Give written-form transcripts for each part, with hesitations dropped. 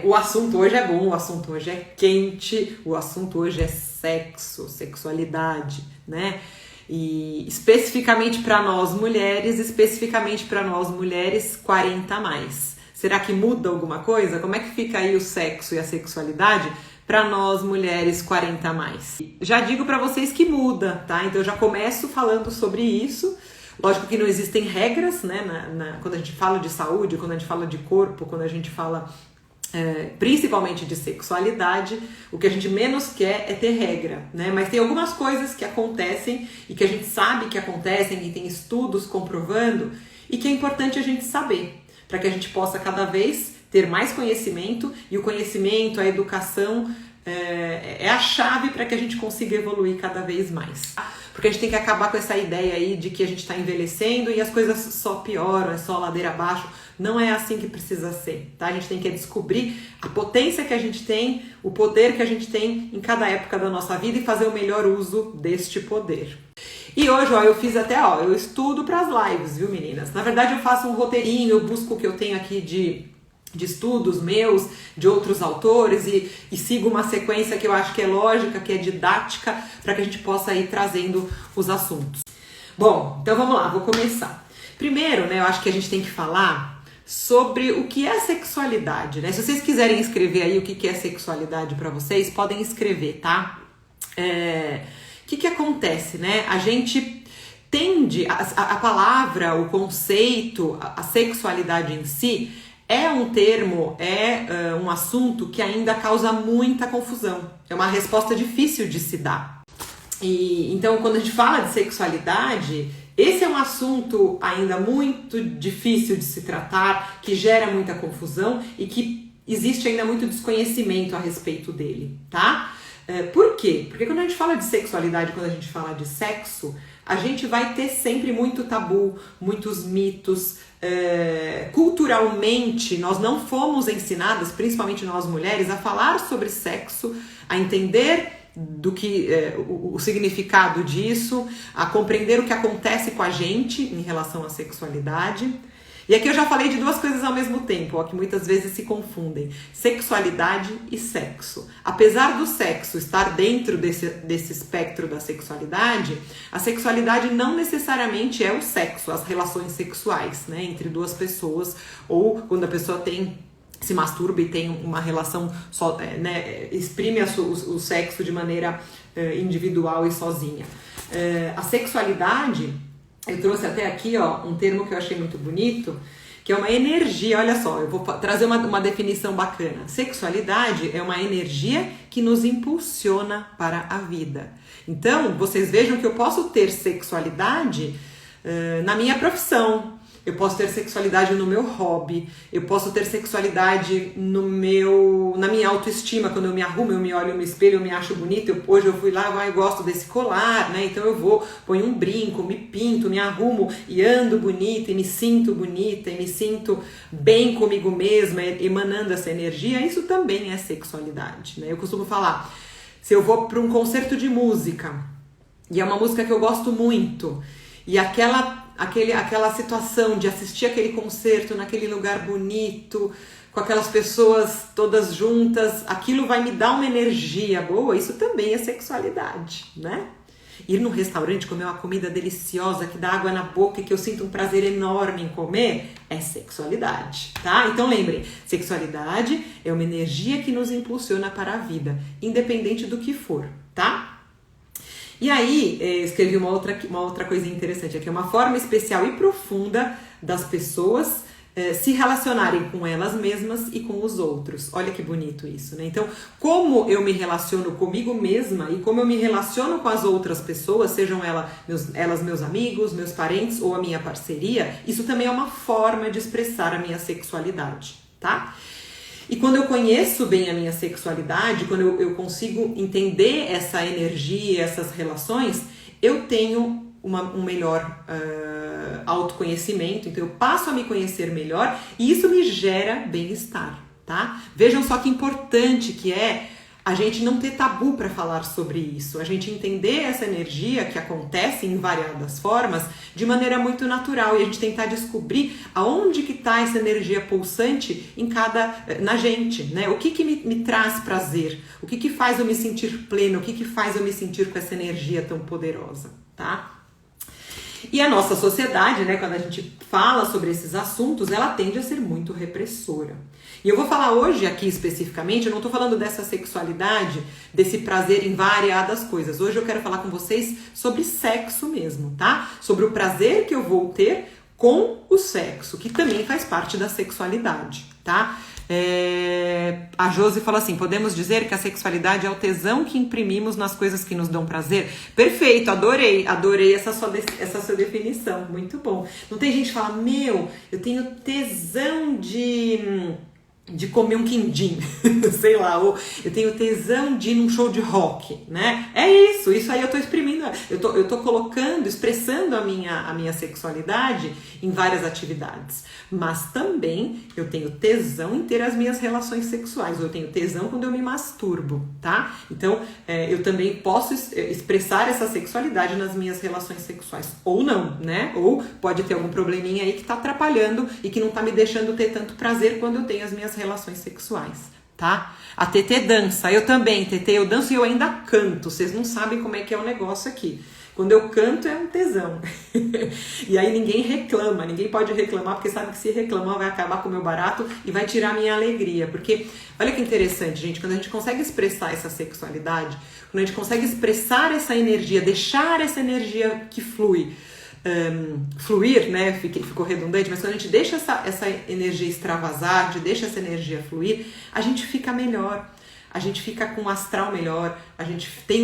O assunto hoje é bom, o assunto hoje é quente, o assunto hoje é sexo, sexualidade, né? E especificamente para nós mulheres 40 a mais. Será que muda alguma coisa? Como é que fica aí o sexo e a sexualidade para nós mulheres 40 a mais? Já digo para vocês que muda, tá? Então eu já começo falando sobre isso. Lógico que não existem regras, né? Quando a gente fala de saúde, quando a gente fala de corpo, quando a gente fala principalmente de sexualidade, o que a gente menos quer é ter regra, né? Mas tem algumas coisas que acontecem e que a gente sabe que acontecem e tem estudos comprovando e que é importante a gente saber, para que a gente possa cada vez ter mais conhecimento, e o conhecimento, a educação é a chave para que a gente consiga evoluir cada vez mais. Porque a gente tem que acabar com essa ideia aí de que a gente está envelhecendo e as coisas só pioram, é só ladeira abaixo. Não é assim que precisa ser, tá? A gente tem que descobrir a potência que a gente tem, o poder que a gente tem em cada época da nossa vida e fazer o melhor uso deste poder. E hoje, eu fiz eu estudo para as lives, viu, meninas? Na verdade, eu faço um roteirinho, eu busco o que eu tenho aqui de estudos meus, de outros autores e sigo uma sequência que eu acho que é lógica, que é didática, para que a gente possa ir trazendo os assuntos. Bom, então vamos lá, vou começar. Primeiro, né, eu acho que a gente tem que falar sobre o que é sexualidade, né? Se vocês quiserem escrever aí o que é sexualidade para vocês, podem escrever, tá? O que acontece, né? A gente tende, a palavra, o conceito, a sexualidade em si é um termo, um assunto que ainda causa muita confusão. É uma resposta difícil de se dar. E então, quando a gente fala de sexualidade, esse é um assunto ainda muito difícil de se tratar, que gera muita confusão e que existe ainda muito desconhecimento a respeito dele, tá? Por quê? Porque quando a gente fala de sexualidade, quando a gente fala de sexo, a gente vai ter sempre muito tabu, muitos mitos. Culturalmente, nós não fomos ensinadas, principalmente nós mulheres, a falar sobre sexo, a entender do que o significado disso, a compreender o que acontece com a gente em relação à sexualidade. E aqui eu já falei de duas coisas ao mesmo tempo, que muitas vezes se confundem: sexualidade e sexo. Apesar do sexo estar dentro desse espectro da sexualidade, a sexualidade não necessariamente é o sexo, as relações sexuais, né, entre duas pessoas, ou quando a pessoa se masturba e tem uma relação só, né, exprime o sexo de maneira individual e sozinha. A sexualidade, eu trouxe até aqui um termo que eu achei muito bonito, que é uma energia. Olha só, eu vou trazer uma definição bacana. Sexualidade é uma energia que nos impulsiona para a vida. Então, vocês vejam que eu posso ter sexualidade na minha profissão, eu posso ter sexualidade no meu hobby, eu posso ter sexualidade na minha autoestima, quando eu me arrumo, eu me olho no espelho, eu me acho bonita, hoje eu fui lá, eu gosto desse colar, né? Então eu ponho um brinco, me pinto, me arrumo e ando bonita e me sinto bonita e me sinto bem comigo mesma, emanando essa energia. Isso também é sexualidade, né? Eu costumo falar, se eu vou para um concerto de música e é uma música que eu gosto muito e aquela situação de assistir aquele concerto naquele lugar bonito, com aquelas pessoas todas juntas, aquilo vai me dar uma energia boa. Isso também é sexualidade, né? Ir num restaurante, comer uma comida deliciosa, que dá água na boca e que eu sinto um prazer enorme em comer, é sexualidade, tá? Então lembrem, sexualidade é uma energia que nos impulsiona para a vida, independente do que for, tá? E aí, escrevi uma outra coisinha interessante aqui, uma forma especial e profunda das pessoas se relacionarem com elas mesmas e com os outros. Olha que bonito isso, né? Então, como eu me relaciono comigo mesma e como eu me relaciono com as outras pessoas, sejam elas meus amigos, meus parentes ou a minha parceria, isso também é uma forma de expressar a minha sexualidade, tá? E quando eu conheço bem a minha sexualidade, quando eu consigo entender essa energia, essas relações, eu tenho um melhor autoconhecimento, então eu passo a me conhecer melhor e isso me gera bem-estar, tá? Vejam só que importante que é a gente não ter tabu para falar sobre isso, a gente entender essa energia que acontece em variadas formas de maneira muito natural e a gente tentar descobrir aonde que está essa energia pulsante na gente, né? O que me traz prazer, o que faz eu me sentir pleno, o que faz eu me sentir com essa energia tão poderosa, tá? E a nossa sociedade, né, quando a gente fala sobre esses assuntos, ela tende a ser muito repressora. E eu vou falar hoje aqui especificamente, eu não estou falando dessa sexualidade, desse prazer em variadas coisas. Hoje eu quero falar com vocês sobre sexo mesmo, tá? Sobre o prazer que eu vou ter com o sexo, que também faz parte da sexualidade, tá? A Josi fala assim, podemos dizer que a sexualidade é o tesão que imprimimos nas coisas que nos dão prazer? Perfeito, adorei essa sua definição, muito bom. Não tem gente que fala, eu tenho tesão de comer um quindim, sei lá, ou eu tenho tesão de ir num show de rock, né? É isso aí eu tô exprimindo, eu tô colocando, expressando a minha sexualidade em várias atividades, mas também eu tenho tesão em ter as minhas relações sexuais, eu tenho tesão quando eu me masturbo, tá? Então, eu também posso expressar essa sexualidade nas minhas relações sexuais, ou não, né? Ou pode ter algum probleminha aí que tá atrapalhando e que não tá me deixando ter tanto prazer quando eu tenho as minhas relações sexuais, tá? A TT dança, eu também, TT, eu danço e eu ainda canto, vocês não sabem como é que é o negócio aqui. Quando eu canto é um tesão. E aí ninguém reclama, ninguém pode reclamar, porque sabe que se reclamar vai acabar com o meu barato e vai tirar a minha alegria. Porque, olha que interessante, gente, quando a gente consegue expressar essa sexualidade, quando a gente consegue expressar essa energia, deixar essa energia que flui, fluir, né? Ficou redundante, mas quando a gente deixa essa energia extravasar, a gente deixa essa energia fluir, a gente fica melhor, a gente fica com um astral melhor, a gente tem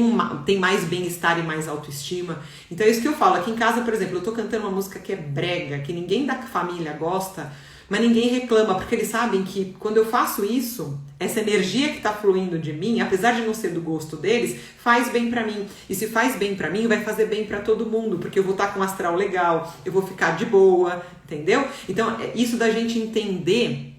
mais bem-estar e mais autoestima. Então é isso que eu falo. Aqui em casa, por exemplo, eu tô cantando uma música que é brega, que ninguém da família gosta, mas ninguém reclama, porque eles sabem que quando eu faço isso, essa energia que tá fluindo de mim, apesar de não ser do gosto deles, faz bem pra mim. E se faz bem pra mim, vai fazer bem pra todo mundo, porque eu vou estar com um astral legal, eu vou ficar de boa, entendeu? Então, isso da gente entender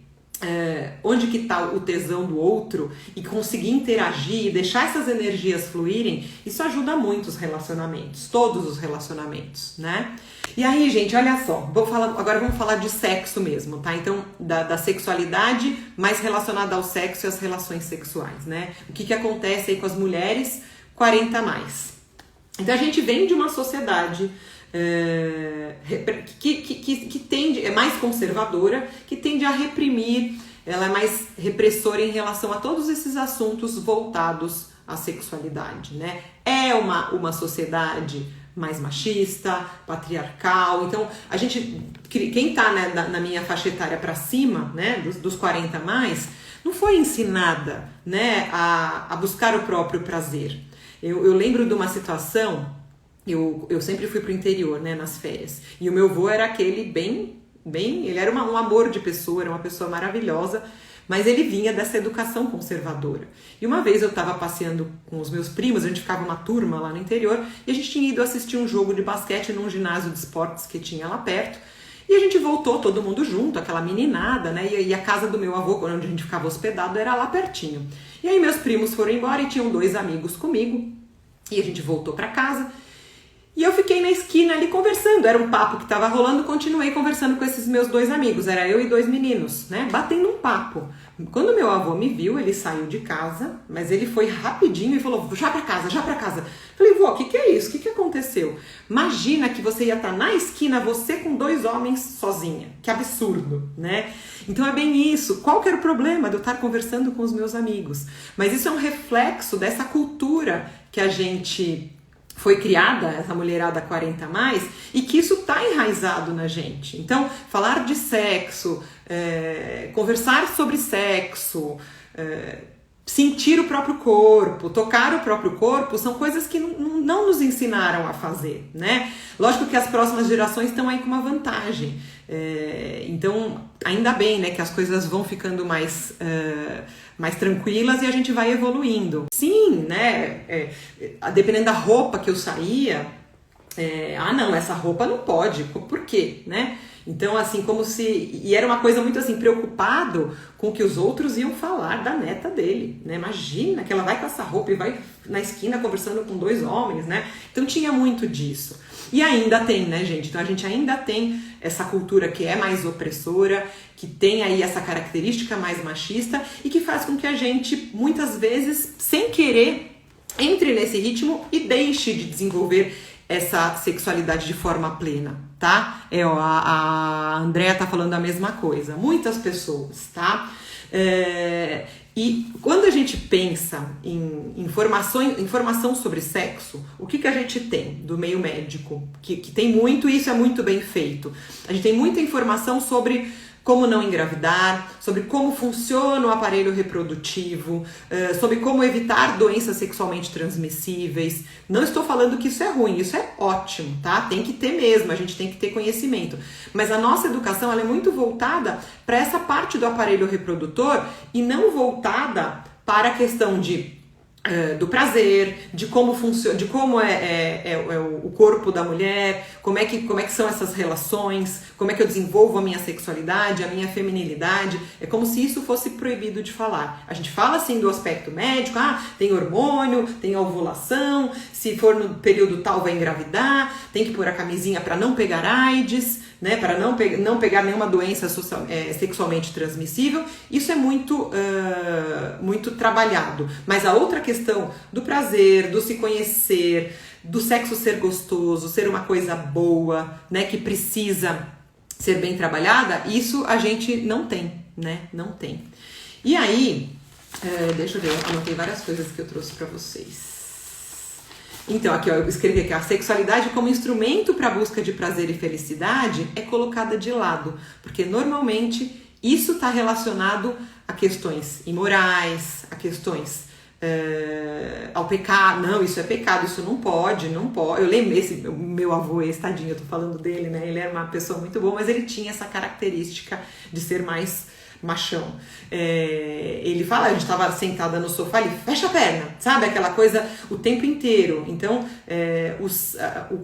onde que tá o tesão do outro e conseguir interagir e deixar essas energias fluírem, isso ajuda muito os relacionamentos, todos os relacionamentos, né? E aí, gente, olha só, agora vamos falar de sexo mesmo, tá? Então, da sexualidade mais relacionada ao sexo e às relações sexuais, né? O que acontece aí com as mulheres 40 a mais. Então, a gente vem de uma sociedade que tende, é mais conservadora, que tende a reprimir, ela é mais repressora em relação a todos esses assuntos voltados à sexualidade, né? É uma sociedade mais machista, patriarcal. Então, a gente, quem tá, né, na minha faixa etária para cima, né, dos 40 a mais, não foi ensinada, né, a buscar o próprio prazer. Eu lembro de uma situação, eu sempre fui pro interior, né, nas férias, e o meu avô era aquele ele era um amor de pessoa, era uma pessoa maravilhosa, mas ele vinha dessa educação conservadora. E uma vez eu estava passeando com os meus primos, a gente ficava uma turma lá no interior, e a gente tinha ido assistir um jogo de basquete num ginásio de esportes que tinha lá perto, e a gente voltou todo mundo junto, aquela meninada, né? E a casa do meu avô, onde a gente ficava hospedado, era lá pertinho. E aí meus primos foram embora e tinham 2 amigos comigo, e a gente voltou para casa. E eu fiquei na esquina ali conversando, era um papo que estava rolando, continuei conversando com esses meus 2 amigos, era eu e 2 meninos, né, batendo um papo. Quando meu avô me viu, ele saiu de casa, mas ele foi rapidinho e falou, já pra casa. Falei, vô, o que é isso? O que aconteceu? Imagina que você ia estar na esquina, você com 2 homens sozinha, que absurdo, né? Então é bem isso, qual que era o problema de eu estar conversando com os meus amigos? Mas isso é um reflexo dessa cultura que a gente foi criada, essa mulherada 40 a mais, e que isso tá enraizado na gente. Então, falar de sexo, conversar sobre sexo, sentir o próprio corpo, tocar o próprio corpo, são coisas que não nos ensinaram a fazer, né? Lógico que as próximas gerações estão aí com uma vantagem. Então, ainda bem, né, que as coisas vão ficando mais tranquilas e a gente vai evoluindo. Sim, né, dependendo da roupa que eu saía, não, essa roupa não pode, por quê, né? Então, assim, como se... E era uma coisa muito, assim, preocupado com o que os outros iam falar da neta dele, né? Imagina que ela vai com essa roupa e vai na esquina conversando com 2 homens, né? Então, tinha muito disso. E ainda tem, né, gente? Então, a gente ainda tem essa cultura que é mais opressora, que tem aí essa característica mais machista e que faz com que a gente, muitas vezes, sem querer, entre nesse ritmo e deixe de desenvolver essa sexualidade de forma plena, tá? A Andrea tá falando a mesma coisa. Muitas pessoas, tá? E quando a gente pensa em informação sobre sexo, o que a gente tem do meio médico? Que tem muito, e isso é muito bem feito. A gente tem muita informação sobre como não engravidar, sobre como funciona o aparelho reprodutivo, sobre como evitar doenças sexualmente transmissíveis. Não estou falando que isso é ruim, isso é ótimo, tá? Tem que ter mesmo, a gente tem que ter conhecimento. Mas a nossa educação, ela é muito voltada para essa parte do aparelho reprodutor e não voltada para a questão do prazer, de como funciona, de como é o corpo da mulher, como é que são essas relações, como é que eu desenvolvo a minha sexualidade, a minha feminilidade. É como se isso fosse proibido de falar. A gente fala assim do aspecto médico, tem hormônio, tem ovulação, se for no período tal vai engravidar, tem que pôr a camisinha para não pegar AIDS, né, para não pegar nenhuma doença sexualmente transmissível. Isso é muito trabalhado. Mas a outra questão do prazer, do se conhecer, do sexo ser gostoso, ser uma coisa boa, né, que precisa ser bem trabalhada, isso a gente não tem, né? Não tem. E aí, deixa eu ver, eu anotei várias coisas que eu trouxe para vocês. Então, aqui, eu escrevi aqui, a sexualidade como instrumento para a busca de prazer e felicidade é colocada de lado, porque normalmente isso está relacionado a questões imorais, a questões ao pecado. Não, isso é pecado, isso não pode. Eu lembro, meu avô, tadinho, eu tô falando dele, né? Ele era uma pessoa muito boa, mas ele tinha essa característica de ser mais machão. Ele fala, a gente estava sentada no sofá, ele fecha a perna, sabe? Aquela coisa o tempo inteiro. Então,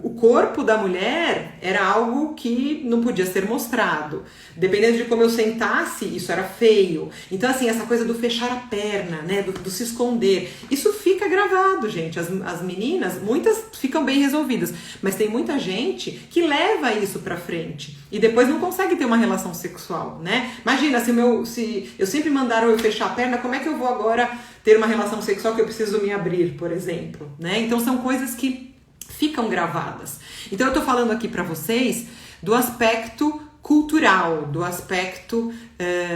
o corpo da mulher era algo que não podia ser mostrado. Dependendo de como eu sentasse, isso era feio. Então, assim, essa coisa do fechar a perna, né? Do se esconder. Isso fica gravado, gente. As meninas, muitas ficam bem resolvidas, mas tem muita gente que leva isso pra frente e depois não consegue ter uma relação sexual, né? Imagina, se eu sempre mandaram eu fechar a perna, como é que eu vou agora ter uma relação sexual que eu preciso me abrir, por exemplo, né? Então são coisas que ficam gravadas. Então eu tô falando aqui pra vocês do aspecto cultural, do aspecto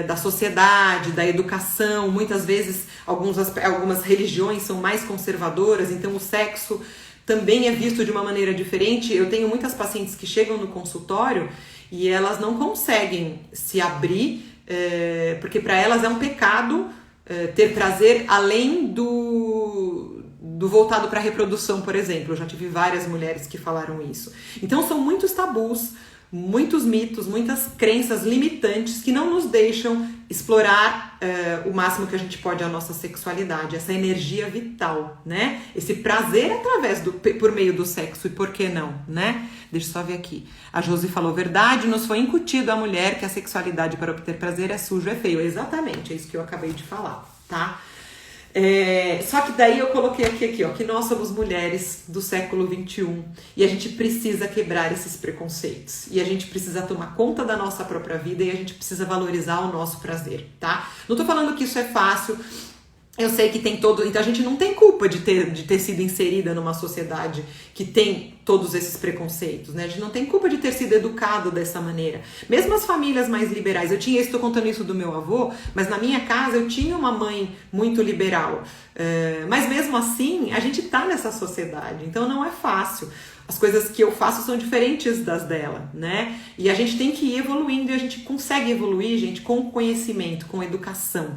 da sociedade, da educação. Muitas vezes algumas religiões são mais conservadoras, então o sexo também é visto de uma maneira diferente. Eu tenho muitas pacientes que chegam no consultório e elas não conseguem se abrir, porque para elas é um pecado ter prazer além do voltado para a reprodução, por exemplo. Eu já tive várias mulheres que falaram isso. Então são muitos tabus, muitos mitos, muitas crenças limitantes que não nos deixam explorar o máximo que a gente pode a nossa sexualidade, essa energia vital, né? Esse prazer por meio do sexo, e por que não, né? Deixa eu só ver aqui. A Josi falou, verdade, nos foi incutido à mulher que a sexualidade para obter prazer é sujo, é feio. Exatamente, é isso que eu acabei de falar, tá? Só que daí eu coloquei aqui, ó, que nós somos mulheres do século XXI e a gente precisa quebrar esses preconceitos e a gente precisa tomar conta da nossa própria vida e a gente precisa valorizar o nosso prazer, tá? Não tô falando que isso é fácil. Eu sei que tem então a gente não tem culpa de ter sido inserida numa sociedade que tem todos esses preconceitos, né? A gente não tem culpa de ter sido educado dessa maneira. Mesmo as famílias mais liberais, estou contando isso do meu avô, mas na minha casa eu tinha uma mãe muito liberal. Mas mesmo assim, a gente tá nessa sociedade, então não é fácil. As coisas que eu faço são diferentes das dela, né? E a gente tem que ir evoluindo e a gente consegue evoluir, gente, com conhecimento, com educação.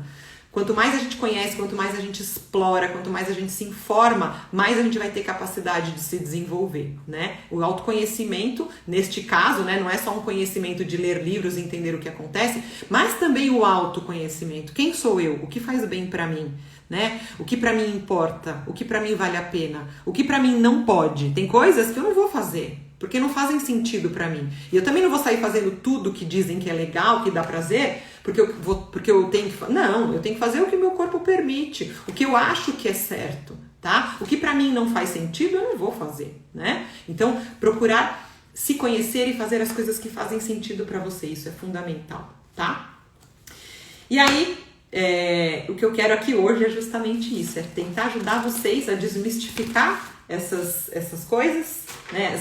Quanto mais a gente conhece, quanto mais a gente explora, quanto mais a gente se informa, mais a gente vai ter capacidade de se desenvolver, né? O autoconhecimento, neste caso, né, não é só um conhecimento de ler livros e entender o que acontece, mas também o autoconhecimento. Quem sou eu? O que faz bem pra mim? Né? O que pra mim importa? O que pra mim vale a pena? O que pra mim não pode? Tem coisas que eu não vou fazer. porque não fazem sentido pra mim. E eu também não vou sair fazendo tudo que dizem que é legal, que dá prazer, porque eu tenho que... Não, eu tenho que fazer o que meu corpo permite, o que eu acho que é certo, tá? O que pra mim não faz sentido, eu não vou fazer, né? Então, procurar se conhecer e fazer as coisas que fazem sentido pra você, isso é fundamental, tá? E aí, o que eu quero aqui hoje é justamente isso, é tentar ajudar vocês a desmistificar essas coisas, né?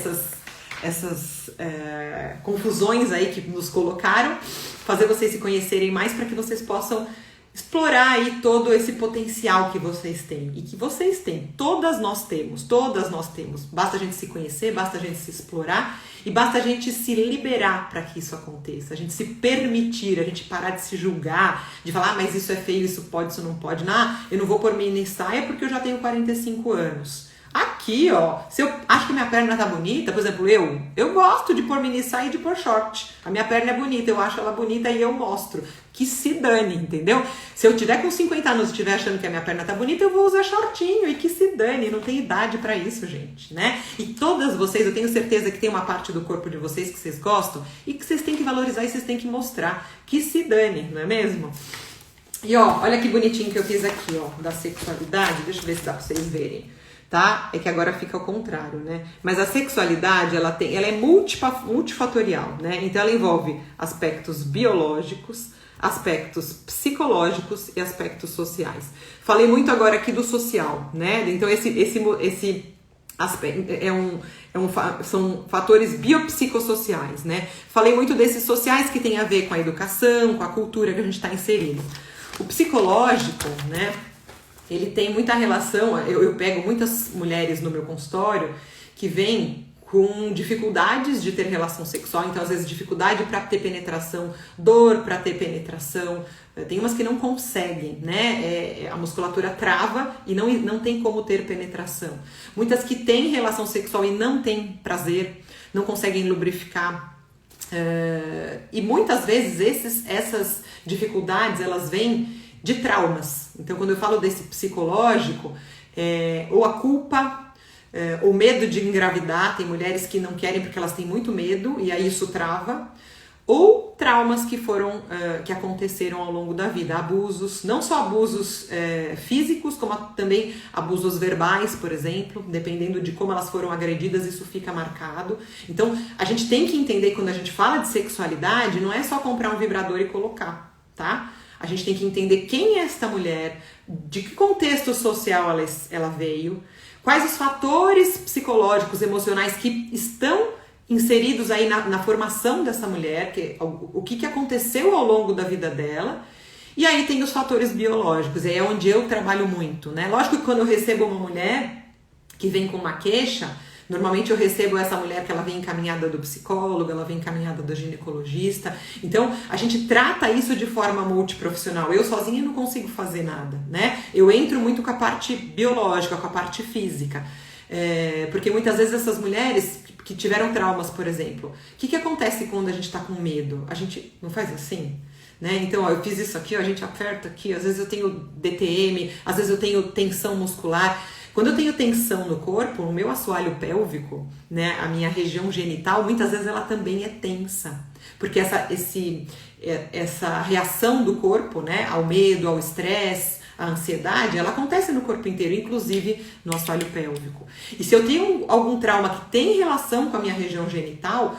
Essas confusões aí que nos colocaram, fazer vocês se conhecerem mais para que vocês possam explorar aí todo esse potencial que vocês têm e que vocês têm, todas nós temos, basta a gente se conhecer, basta a gente se explorar e basta a gente se liberar para que isso aconteça, a gente se permitir, a gente parar de se julgar, de falar, mas isso é feio, isso pode, isso não pode, não, eu não vou pôr mini saia porque eu já tenho 45 anos. Aqui, ó, se eu acho que minha perna tá bonita, por exemplo, eu gosto de pôr mini saia e de pôr short. A minha perna é bonita, eu acho ela bonita e eu mostro. Que se dane, entendeu? Se eu tiver com 50 anos e estiver achando que a minha perna tá bonita, eu vou usar shortinho e que se dane. Não tem idade pra isso, gente, né? E todas vocês, eu tenho certeza que tem uma parte do corpo de vocês que vocês gostam e que vocês têm que valorizar e vocês têm que mostrar. Que se dane, não é mesmo? E ó, olha que bonitinho que eu fiz aqui, ó, da sexualidade. Deixa eu ver se dá pra vocês verem. Tá? É que agora fica ao contrário, né? Mas a sexualidade, ela é multifatorial, né? Então ela envolve aspectos biológicos, aspectos psicológicos e aspectos sociais. Falei muito agora aqui do social, né? Então esse aspecto são fatores biopsicossociais, né? Falei muito desses sociais que tem a ver com a educação, com a cultura que a gente está inserido. O psicológico, né? Ele tem muita relação, eu pego muitas mulheres no meu consultório que vêm com dificuldades de ter relação sexual, então às vezes dificuldade para ter penetração, dor para ter penetração, tem umas que não conseguem, né? A musculatura trava e não tem como ter penetração. Muitas que têm relação sexual e não têm prazer, não conseguem lubrificar. E muitas vezes essas dificuldades elas vêm de traumas. Então, quando eu falo desse psicológico, ou a culpa, o medo de engravidar, tem mulheres que não querem porque elas têm muito medo e aí isso trava, ou traumas que aconteceram ao longo da vida, abusos, não só abusos físicos, como também abusos verbais, por exemplo, dependendo de como elas foram agredidas, isso fica marcado. Então, a gente tem que entender que quando a gente fala de sexualidade, não é só comprar um vibrador e colocar, tá? A gente tem que entender quem é esta mulher, de que contexto social ela veio, quais os fatores psicológicos, emocionais que estão inseridos aí na formação dessa mulher, o que aconteceu ao longo da vida dela. E aí tem os fatores biológicos, é onde eu trabalho muito, né? Lógico que quando eu recebo uma mulher que vem com uma queixa, normalmente eu recebo essa mulher que ela vem encaminhada do psicólogo, ela vem encaminhada do ginecologista. Então, a gente trata isso de forma multiprofissional. Eu sozinha não consigo fazer nada, né? Eu entro muito com a parte biológica, com a parte física. Porque muitas vezes essas mulheres que tiveram traumas, por exemplo, o que acontece quando a gente tá com medo? A gente não faz assim? Né? Então, ó, eu fiz isso aqui, ó, a gente aperta aqui, às vezes eu tenho DTM, às vezes eu tenho tensão muscular. Quando eu tenho tensão no corpo, no meu assoalho pélvico, né, a minha região genital, muitas vezes ela também é tensa. Porque essa reação do corpo, né, ao medo, ao estresse, à ansiedade, ela acontece no corpo inteiro, inclusive no assoalho pélvico. E se eu tenho algum trauma que tem relação com a minha região genital,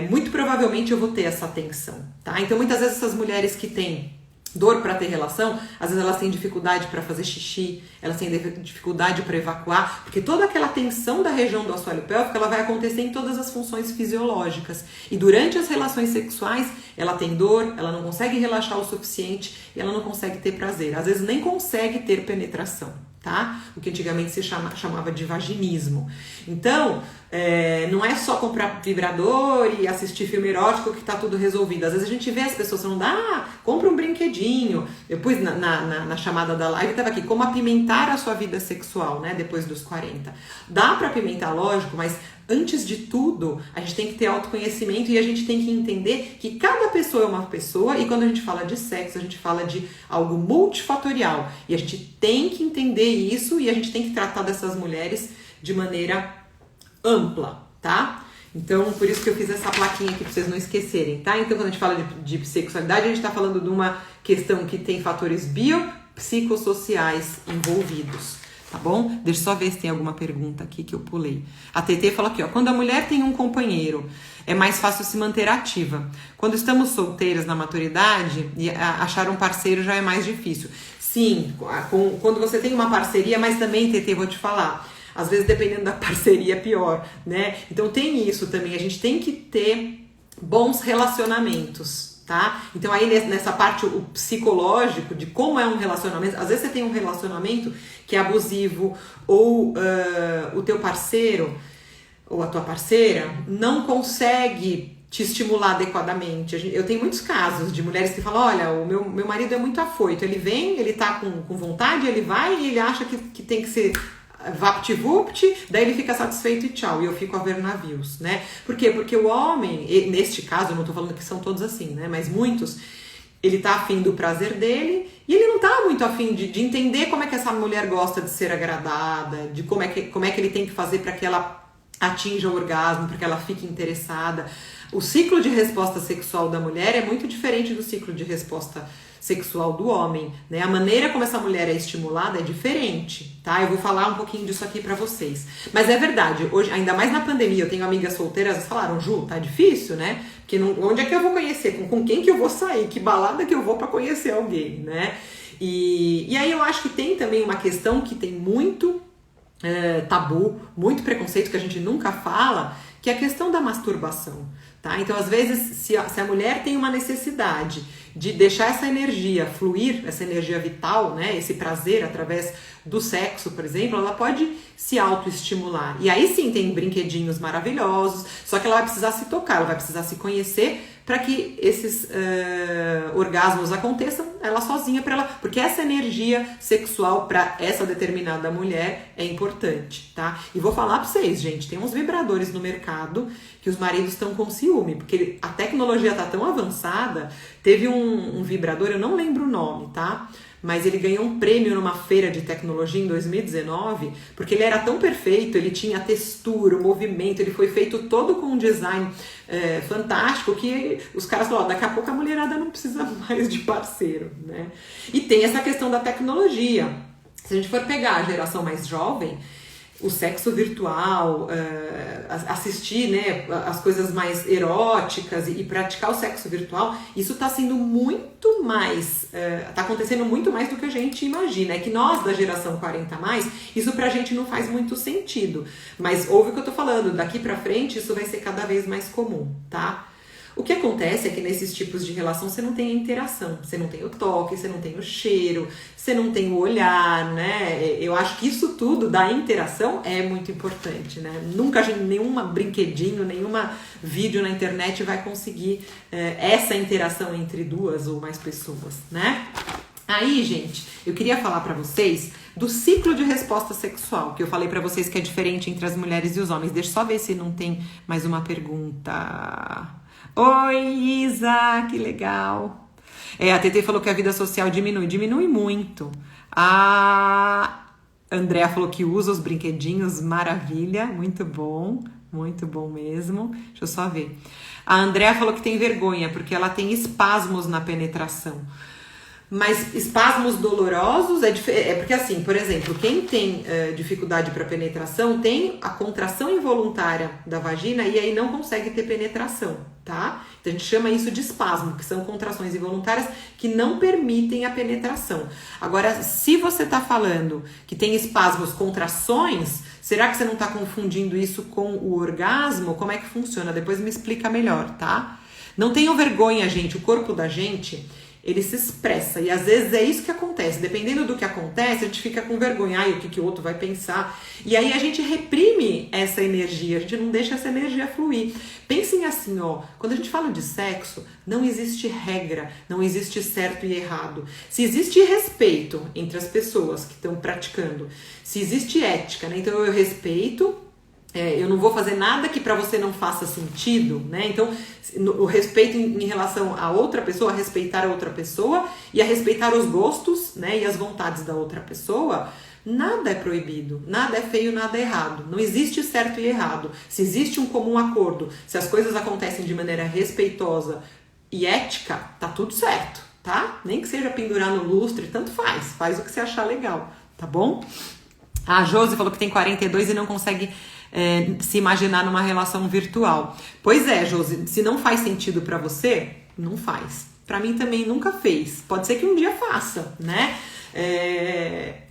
muito provavelmente eu vou ter essa tensão, tá? Então, muitas vezes essas mulheres que têm dor para ter relação, às vezes elas têm dificuldade para fazer xixi, elas têm dificuldade para evacuar, porque toda aquela tensão da região do assoalho pélvico, ela vai acontecer em todas as funções fisiológicas. E durante as relações sexuais, ela tem dor, ela não consegue relaxar o suficiente e ela não consegue ter prazer. Às vezes nem consegue ter penetração, tá? O que antigamente se chamava de vaginismo. Então, não é só comprar vibrador e assistir filme erótico que tá tudo resolvido. Às vezes a gente vê as pessoas falando, compra um brinquedinho. Depois, na chamada da live, tava aqui, como apimentar a sua vida sexual, né? Depois dos 40. Dá pra apimentar, lógico, mas antes de tudo, a gente tem que ter autoconhecimento e a gente tem que entender que cada pessoa é uma pessoa e quando a gente fala de sexo, a gente fala de algo multifatorial. E a gente tem que entender isso e a gente tem que tratar dessas mulheres de maneira ampla, tá? Então, por isso que eu fiz essa plaquinha aqui pra vocês não esquecerem, tá? Então, quando a gente fala de sexualidade, a gente tá falando de uma questão que tem fatores biopsicossociais envolvidos, tá bom? Deixa eu só ver se tem alguma pergunta aqui que eu pulei. A TT falou aqui, ó, quando a mulher tem um companheiro, é mais fácil se manter ativa. Quando estamos solteiras na maturidade, achar um parceiro já é mais difícil. Sim, quando você tem uma parceria, mas também, TT, vou te falar, às vezes dependendo da parceria é pior, né? Então tem isso também, a gente tem que ter bons relacionamentos, tá? Então aí nessa parte o psicológico de como é um relacionamento, às vezes você tem um relacionamento que é abusivo ou o teu parceiro ou a tua parceira não consegue te estimular adequadamente. Eu tenho muitos casos de mulheres que falam, olha, o meu marido é muito afoito, ele vem, ele tá com vontade, ele vai e ele acha que tem que ser vapt-vupt, daí ele fica satisfeito e tchau, e eu fico a ver navios, né? Por quê? Porque o homem, neste caso, eu não tô falando que são todos assim, né? Mas muitos, ele tá afim do prazer dele e ele não tá muito afim de entender como é que essa mulher gosta de ser agradada, de como é que ele tem que fazer para que ela atinja o orgasmo, para que ela fique interessada. O ciclo de resposta sexual da mulher é muito diferente do ciclo de resposta sexual do homem, né? A maneira como essa mulher é estimulada é diferente, tá? Eu vou falar um pouquinho disso aqui pra vocês. Mas é verdade, hoje, ainda mais na pandemia, eu tenho amigas solteiras que falaram, Ju, tá difícil, né? Porque onde é que eu vou conhecer? Com quem que eu vou sair? Que balada que eu vou pra conhecer alguém, né? E aí eu acho que tem também uma questão que tem muito tabu, muito preconceito que a gente nunca fala, que é a questão da masturbação, tá? Então, às vezes, se a mulher tem uma necessidade de deixar essa energia fluir, essa energia vital, né, esse prazer através do sexo, por exemplo, ela pode se autoestimular. E aí sim tem brinquedinhos maravilhosos, só que ela vai precisar se tocar, ela vai precisar se conhecer para que esses orgasmos aconteçam ela sozinha, porque essa energia sexual para essa determinada mulher é importante, tá? E vou falar para vocês, gente, tem uns vibradores no mercado que os maridos estão com ciúme, porque a tecnologia tá tão avançada. Teve um vibrador, eu não lembro o nome, tá? Mas ele ganhou um prêmio numa feira de tecnologia em 2019, porque ele era tão perfeito, ele tinha a textura, o movimento, ele foi feito todo com um design fantástico, que os caras falaram, daqui a pouco a mulherada não precisa mais de parceiro, né? E tem essa questão da tecnologia. Se a gente for pegar a geração mais jovem, o sexo virtual, assistir, né, as coisas mais eróticas e praticar o sexo virtual, isso está sendo muito mais, está acontecendo muito mais do que a gente imagina. É que nós, da geração 40+, isso pra gente não faz muito sentido. Mas ouve o que eu tô falando, daqui pra frente isso vai ser cada vez mais comum, tá? O que acontece é que nesses tipos de relação você não tem a interação, você não tem o toque, você não tem o cheiro, você não tem o olhar, né? Eu acho que isso tudo da interação é muito importante, né? Nunca nenhum brinquedinho, nenhuma vídeo na internet vai conseguir essa interação entre duas ou mais pessoas, né? Aí, gente, eu queria falar pra vocês do ciclo de resposta sexual, que eu falei pra vocês que é diferente entre as mulheres e os homens. Deixa eu só ver se não tem mais uma pergunta. Oi, Isa, que legal. A TT falou que a vida social diminui muito. A Andrea falou que usa os brinquedinhos, maravilha, muito bom mesmo. Deixa eu só ver. A Andrea falou que tem vergonha, porque ela tem espasmos na penetração. Mas espasmos dolorosos porque assim, por exemplo, quem tem dificuldade para penetração tem a contração involuntária da vagina e aí não consegue ter penetração, tá? Então a gente chama isso de espasmo, que são contrações involuntárias que não permitem a penetração. Agora, se você tá falando que tem espasmos, contrações, será que você não tá confundindo isso com o orgasmo? Como é que funciona? Depois me explica melhor, tá? Não tenham vergonha, gente, o corpo da gente, ele se expressa, e às vezes é isso que acontece. Dependendo do que acontece, a gente fica com vergonha, o que o outro vai pensar, e aí a gente reprime essa energia, a gente não deixa essa energia fluir. Pensem assim, ó, quando a gente fala de sexo, não existe regra, não existe certo e errado. Se existe respeito entre as pessoas que estão praticando, se existe ética, né? Então eu respeito eu não vou fazer nada que para você não faça sentido, né? Então, o respeito em relação a outra pessoa, a respeitar a outra pessoa e a respeitar os gostos, né, e as vontades da outra pessoa, nada é proibido, nada é feio, nada é errado. Não existe certo e errado. Se existe um comum acordo, se as coisas acontecem de maneira respeitosa e ética, tá tudo certo, tá? Nem que seja pendurar no lustre, tanto faz o que você achar legal, tá bom? A Josi falou que tem 42 e não consegue se imaginar numa relação virtual. Pois é, Josi, se não faz sentido pra você, não faz. Pra mim também nunca fez. Pode ser que um dia faça, né?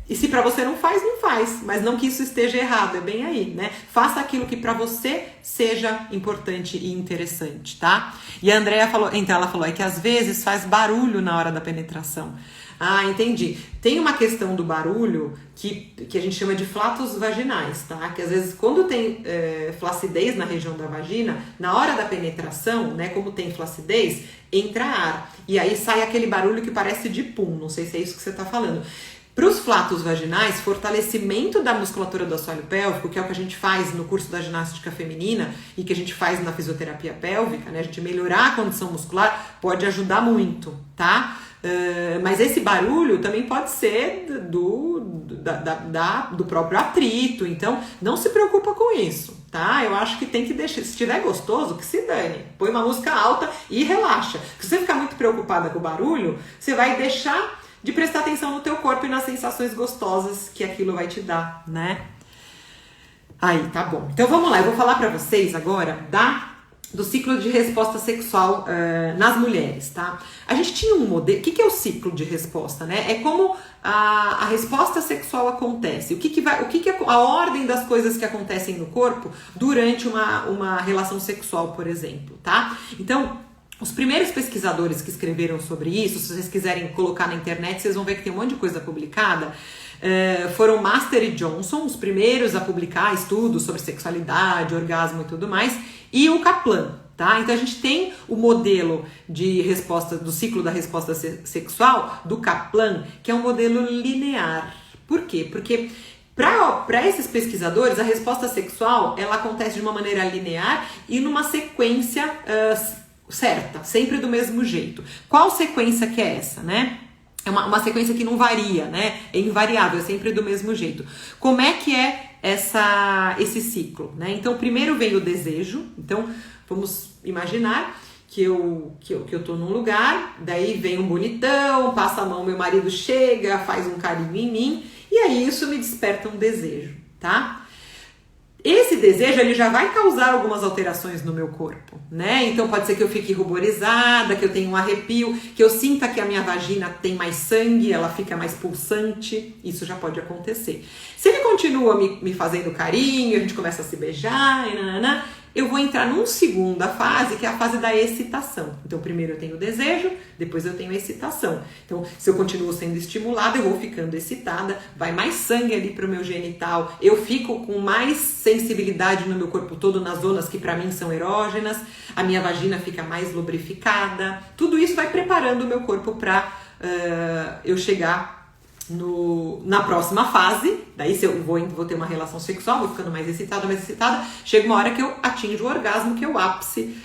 E se pra você não faz, não faz. Mas não que isso esteja errado, é bem aí, né? Faça aquilo que pra você seja importante e interessante, tá? E a Andrea falou, então ela falou, é que às vezes faz barulho na hora da penetração. Ah, entendi. Tem uma questão do barulho que a gente chama de flatos vaginais, tá? Que às vezes quando tem flacidez na região da vagina, na hora da penetração, né, como tem flacidez, entra ar. E aí sai aquele barulho que parece de pum, não sei se é isso que você tá falando. Para os flatos vaginais, fortalecimento da musculatura do assoalho pélvico, que é o que a gente faz no curso da ginástica feminina e que a gente faz na fisioterapia pélvica, né? A gente melhorar a condição muscular pode ajudar muito, tá? Mas esse barulho também pode ser do próprio atrito, então não se preocupa com isso, tá? Eu acho que tem que deixar, se estiver gostoso, que se dane, põe uma música alta e relaxa. Se você ficar muito preocupada com o barulho, você vai deixar de prestar atenção no teu corpo e nas sensações gostosas que aquilo vai te dar, né? Aí, tá bom. Então vamos lá, eu vou falar pra vocês agora do ciclo de resposta sexual nas mulheres, tá? A gente tinha um modelo. O que é o ciclo de resposta, né? É como a resposta sexual acontece. O que é a ordem das coisas que acontecem no corpo durante uma relação sexual, por exemplo, tá? Então, os primeiros pesquisadores que escreveram sobre isso, se vocês quiserem colocar na internet, vocês vão ver que tem um monte de coisa publicada. Foram Master e Johnson, os primeiros a publicar estudos sobre sexualidade, orgasmo e tudo mais, e o Kaplan, tá? Então a gente tem o modelo de resposta, do ciclo da resposta sexual do Kaplan, que é um modelo linear. Por quê? Porque para esses pesquisadores, a resposta sexual ela acontece de uma maneira linear e numa sequência certa, sempre do mesmo jeito. Qual sequência que é essa, né? É uma sequência que não varia, né? É invariável, é sempre do mesmo jeito. Como é que é esse ciclo, né? Então, primeiro vem o desejo. Então, vamos imaginar que eu tô num lugar, daí vem um bonitão, passa a mão, meu marido chega, faz um carinho em mim, e aí isso me desperta um desejo, tá? Esse desejo, ele já vai causar algumas alterações no meu corpo, né? Então pode ser que eu fique ruborizada, que eu tenha um arrepio, que eu sinta que a minha vagina tem mais sangue, ela fica mais pulsante, isso já pode acontecer. Se ele continua me fazendo carinho, a gente começa a se beijar, eu vou entrar numa segunda fase, que é a fase da excitação. Então primeiro eu tenho o desejo, depois eu tenho a excitação. Então se eu continuo sendo estimulada, eu vou ficando excitada, vai mais sangue ali pro meu genital, eu fico com mais sensibilidade no meu corpo todo, nas zonas que pra mim são erógenas, a minha vagina fica mais lubrificada, tudo isso vai preparando o meu corpo pra eu chegar na próxima fase. Daí se eu vou ter uma relação sexual, vou ficando mais excitada, chega uma hora que eu atinjo o orgasmo, que é o ápice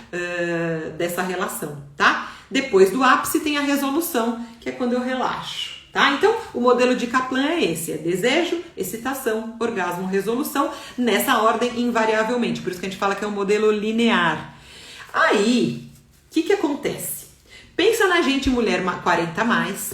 dessa relação, tá? Depois do ápice tem a resolução, que é quando eu relaxo, tá? Então o modelo de Kaplan é esse, é desejo, excitação, orgasmo, resolução, nessa ordem invariavelmente, por isso que a gente fala que é um modelo linear. Aí, o que acontece? Pensa na gente, mulher 40 a mais,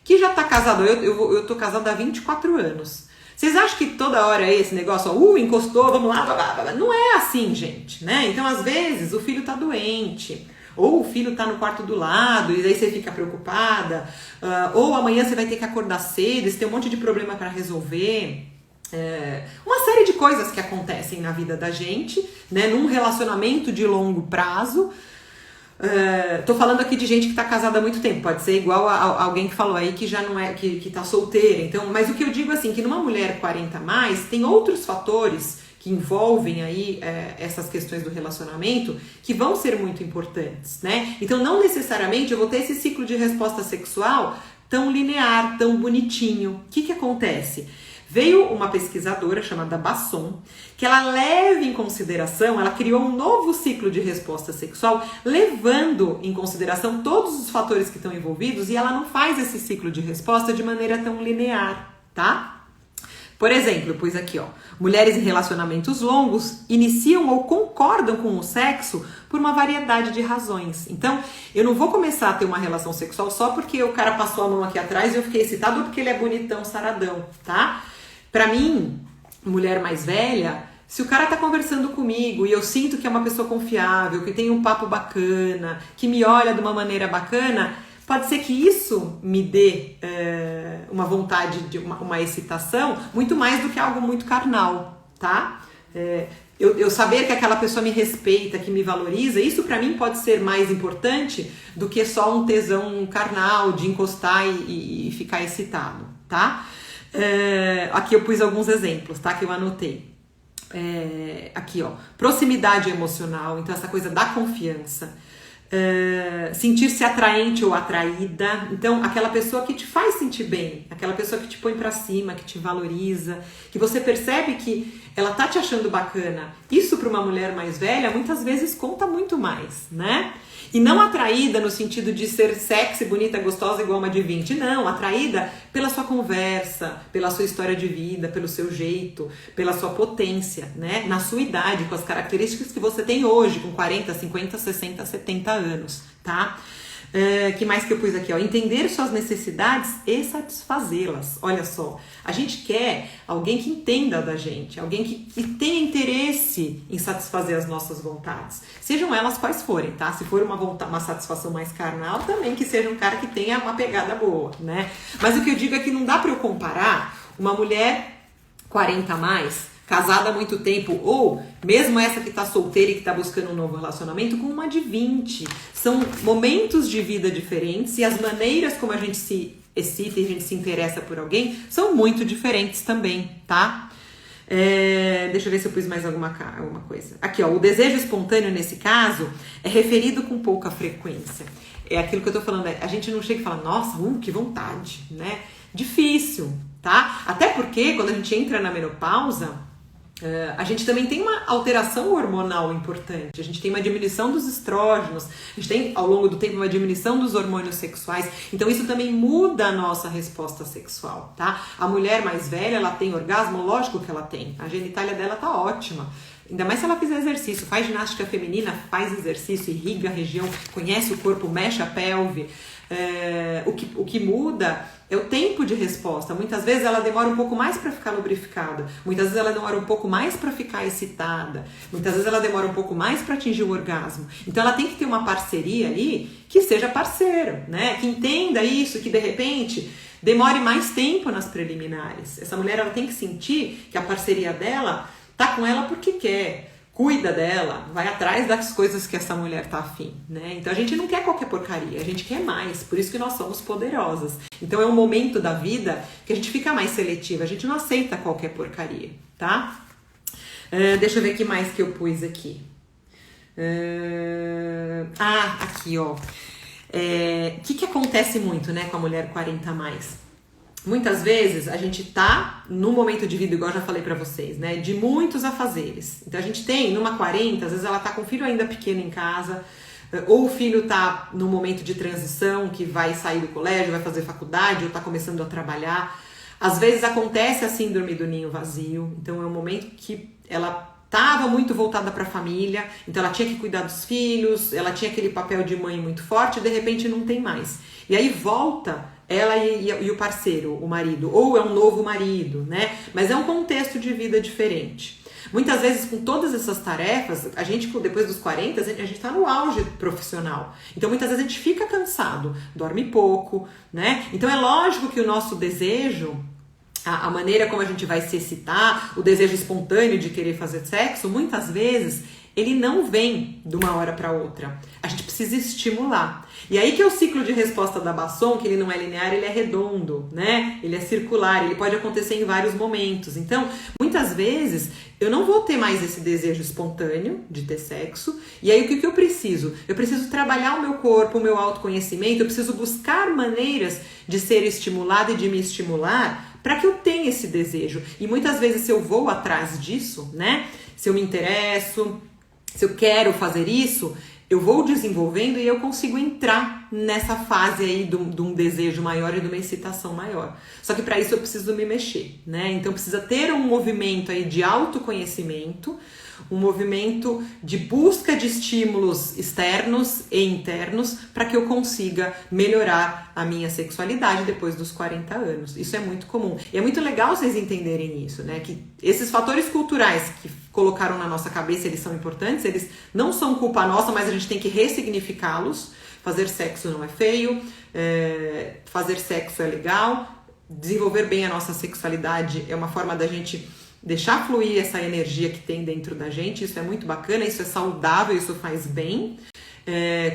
que já tá casado, eu tô casada há 24 anos. Vocês acham que toda hora é esse negócio, ó, encostou, vamos lá, blá, blá, blá. Não é assim, gente, né? Então, às vezes, o filho tá doente, ou o filho tá no quarto do lado, e daí você fica preocupada, ou amanhã você vai ter que acordar cedo, você tem um monte de problema para resolver. Uma série de coisas que acontecem na vida da gente, né? Num relacionamento de longo prazo. Tô falando aqui de gente que tá casada há muito tempo, pode ser igual a alguém que falou aí que já não é, que tá solteira. Então, mas o que eu digo assim, que numa mulher 40 a mais, tem outros fatores que envolvem aí essas questões do relacionamento que vão ser muito importantes, né? Então, não necessariamente eu vou ter esse ciclo de resposta sexual tão linear, tão bonitinho. O que acontece? Veio uma pesquisadora chamada Basson, que ela leva em consideração, ela criou um novo ciclo de resposta sexual, levando em consideração todos os fatores que estão envolvidos, e ela não faz esse ciclo de resposta de maneira tão linear, tá? Por exemplo, eu pus aqui, ó, mulheres em relacionamentos longos iniciam ou concordam com o sexo por uma variedade de razões. Então, eu não vou começar a ter uma relação sexual só porque o cara passou a mão aqui atrás e eu fiquei excitado ou porque ele é bonitão, saradão, tá? Pra mim, mulher mais velha, se o cara tá conversando comigo e eu sinto que é uma pessoa confiável, que tem um papo bacana, que me olha de uma maneira bacana, pode ser que isso me dê uma vontade de uma excitação muito mais do que algo muito carnal, tá? Eu saber que aquela pessoa me respeita, que me valoriza, isso pra mim pode ser mais importante do que só um tesão carnal de encostar e ficar excitado, tá? Aqui eu pus alguns exemplos, tá? Que eu anotei. Aqui, ó, proximidade emocional, então essa coisa da confiança. Sentir-se atraente ou atraída, então aquela pessoa que te faz sentir bem, aquela pessoa que te põe pra cima, que te valoriza, que você percebe que ela tá te achando bacana. Isso para uma mulher mais velha muitas vezes conta muito mais, né? E não atraída no sentido de ser sexy, bonita, gostosa igual uma de 20, não, atraída pela sua conversa, pela sua história de vida, pelo seu jeito, pela sua potência, né? Na sua idade, com as características que você tem hoje, com 40, 50, 60, 70 anos, tá? Que mais que eu pus aqui, ó? Entender suas necessidades e satisfazê-las. Olha só, a gente quer alguém que entenda da gente, alguém que tenha interesse em satisfazer as nossas vontades, sejam elas quais forem, tá? Se for uma satisfação mais carnal, também que seja um cara que tenha uma pegada boa, né? Mas o que eu digo é que não dá pra eu comparar uma mulher 40 a mais, casada há muito tempo, ou mesmo essa que tá solteira e que tá buscando um novo relacionamento, com uma de 20. São momentos de vida diferentes e as maneiras como a gente se excita e a gente se interessa por alguém são muito diferentes também, tá? Deixa eu ver se eu pus mais alguma coisa. Aqui, ó, o desejo espontâneo nesse caso é referido com pouca frequência. É aquilo que eu tô falando, a gente não chega e fala, nossa, que vontade, né? Difícil, tá? Até porque quando a gente entra na menopausa, a gente também tem uma alteração hormonal importante, a gente tem uma diminuição dos estrógenos, a gente tem ao longo do tempo uma diminuição dos hormônios sexuais, então isso também muda a nossa resposta sexual, tá? A mulher mais velha, ela tem orgasmo, lógico que ela tem, a genitália dela tá ótima, ainda mais se ela fizer exercício, faz ginástica feminina, faz exercício, irriga a região, conhece o corpo, mexe a pelve. O que muda é o tempo de resposta. Muitas vezes ela demora um pouco mais para ficar lubrificada, muitas vezes ela demora um pouco mais para ficar excitada, muitas vezes ela demora um pouco mais para atingir o orgasmo. Então ela tem que ter uma parceria ali que seja parceiro, né? Que entenda isso, que de repente demore mais tempo nas preliminares. Essa mulher, ela tem que sentir que a parceria dela tá com ela porque quer, cuida dela, vai atrás das coisas que essa mulher tá afim, né? Então a gente não quer qualquer porcaria, a gente quer mais, por isso que nós somos poderosas. Então é um momento da vida que a gente fica mais seletiva, a gente não aceita qualquer porcaria, tá? Deixa eu ver o que mais que eu pus aqui. Aqui, ó. O que acontece muito, né, com a mulher 40 a mais? Muitas vezes a gente tá num momento de vida, igual eu já falei pra vocês, né? De muitos afazeres. Então a gente tem, numa 40, às vezes ela tá com o filho ainda pequeno em casa, ou o filho tá num momento de transição, que vai sair do colégio, vai fazer faculdade, ou tá começando a trabalhar. Às vezes acontece a síndrome do ninho vazio, então é um momento que ela estava muito voltada para a família, então ela tinha que cuidar dos filhos, ela tinha aquele papel de mãe muito forte, e de repente não tem mais. E aí volta ela e o parceiro, o marido, ou é um novo marido, né? Mas é um contexto de vida diferente. Muitas vezes, com todas essas tarefas, a gente, depois dos 40, a gente tá no auge profissional. Então, muitas vezes a gente fica cansado, dorme pouco, né? Então, é lógico que o nosso desejo, a maneira como a gente vai se excitar, o desejo espontâneo de querer fazer sexo, muitas vezes ele não vem de uma hora para outra. A gente precisa estimular. E aí que é o ciclo de resposta da Basson, que ele não é linear, ele é redondo, né? Ele é circular, ele pode acontecer em vários momentos. Então, muitas vezes, eu não vou ter mais esse desejo espontâneo de ter sexo. E aí, o que eu preciso? Eu preciso trabalhar o meu corpo, o meu autoconhecimento, eu preciso buscar maneiras de ser estimulada e de me estimular para que eu tenha esse desejo. E muitas vezes, se eu vou atrás disso, né? Se eu me interesso, se eu quero fazer isso, eu vou desenvolvendo e eu consigo entrar nessa fase aí de um desejo maior e de uma excitação maior. Só que para isso eu preciso me mexer, né? Então precisa ter um movimento aí de autoconhecimento, um movimento de busca de estímulos externos e internos para que eu consiga melhorar a minha sexualidade depois dos 40 anos. Isso é muito comum. E é muito legal vocês entenderem isso, né? Que esses fatores culturais que colocaram na nossa cabeça, eles são importantes, eles não são culpa nossa, mas a gente tem que ressignificá-los. Fazer sexo não é feio, fazer sexo é legal, desenvolver bem a nossa sexualidade é uma forma da gente deixar fluir essa energia que tem dentro da gente. Isso é muito bacana, isso é saudável, isso faz bem.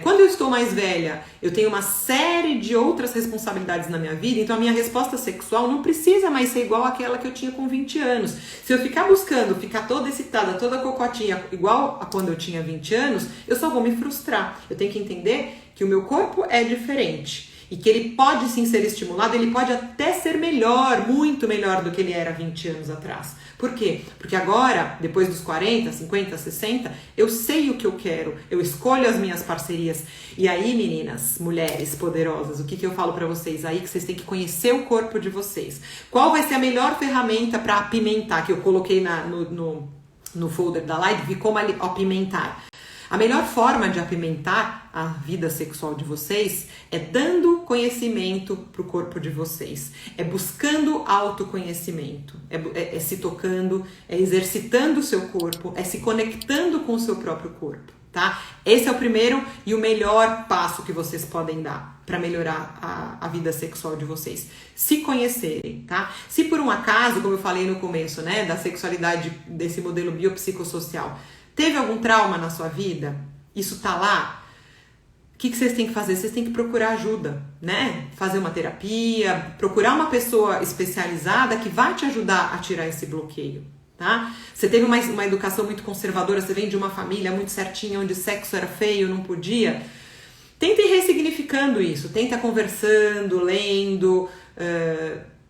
Quando eu estou mais velha, eu tenho uma série de outras responsabilidades na minha vida, então a minha resposta sexual não precisa mais ser igual àquela que eu tinha com 20 anos. Se eu ficar buscando, ficar toda excitada, toda cocotinha, igual a quando eu tinha 20 anos, eu só vou me frustrar. Eu tenho que entender que o meu corpo é diferente e que ele pode sim ser estimulado, ele pode até ser melhor, muito melhor do que ele era 20 anos atrás. Por quê? Porque agora, depois dos 40, 50, 60, eu sei o que eu quero, eu escolho as minhas parcerias. E aí, meninas, mulheres poderosas, o que eu falo pra vocês aí? Que vocês têm que conhecer o corpo de vocês. Qual vai ser a melhor ferramenta pra apimentar? Que eu coloquei no folder da live, vi como apimentar. A melhor forma de apimentar a vida sexual de vocês é dando conhecimento para o corpo de vocês, é buscando autoconhecimento, é se tocando, é exercitando o seu corpo, é se conectando com o seu próprio corpo, tá? Esse é o primeiro e o melhor passo que vocês podem dar para melhorar a vida sexual de vocês. Se conhecerem, tá? Se por um acaso, como eu falei no começo, né, da sexualidade, desse modelo biopsicossocial, teve algum trauma na sua vida? Isso tá lá? O que vocês têm que fazer? Vocês têm que procurar ajuda, né? Fazer uma terapia, procurar uma pessoa especializada que vai te ajudar a tirar esse bloqueio, tá? Você teve uma educação muito conservadora, você vem de uma família muito certinha, onde sexo era feio, não podia. Tenta ir ressignificando isso, tenta conversando, lendo,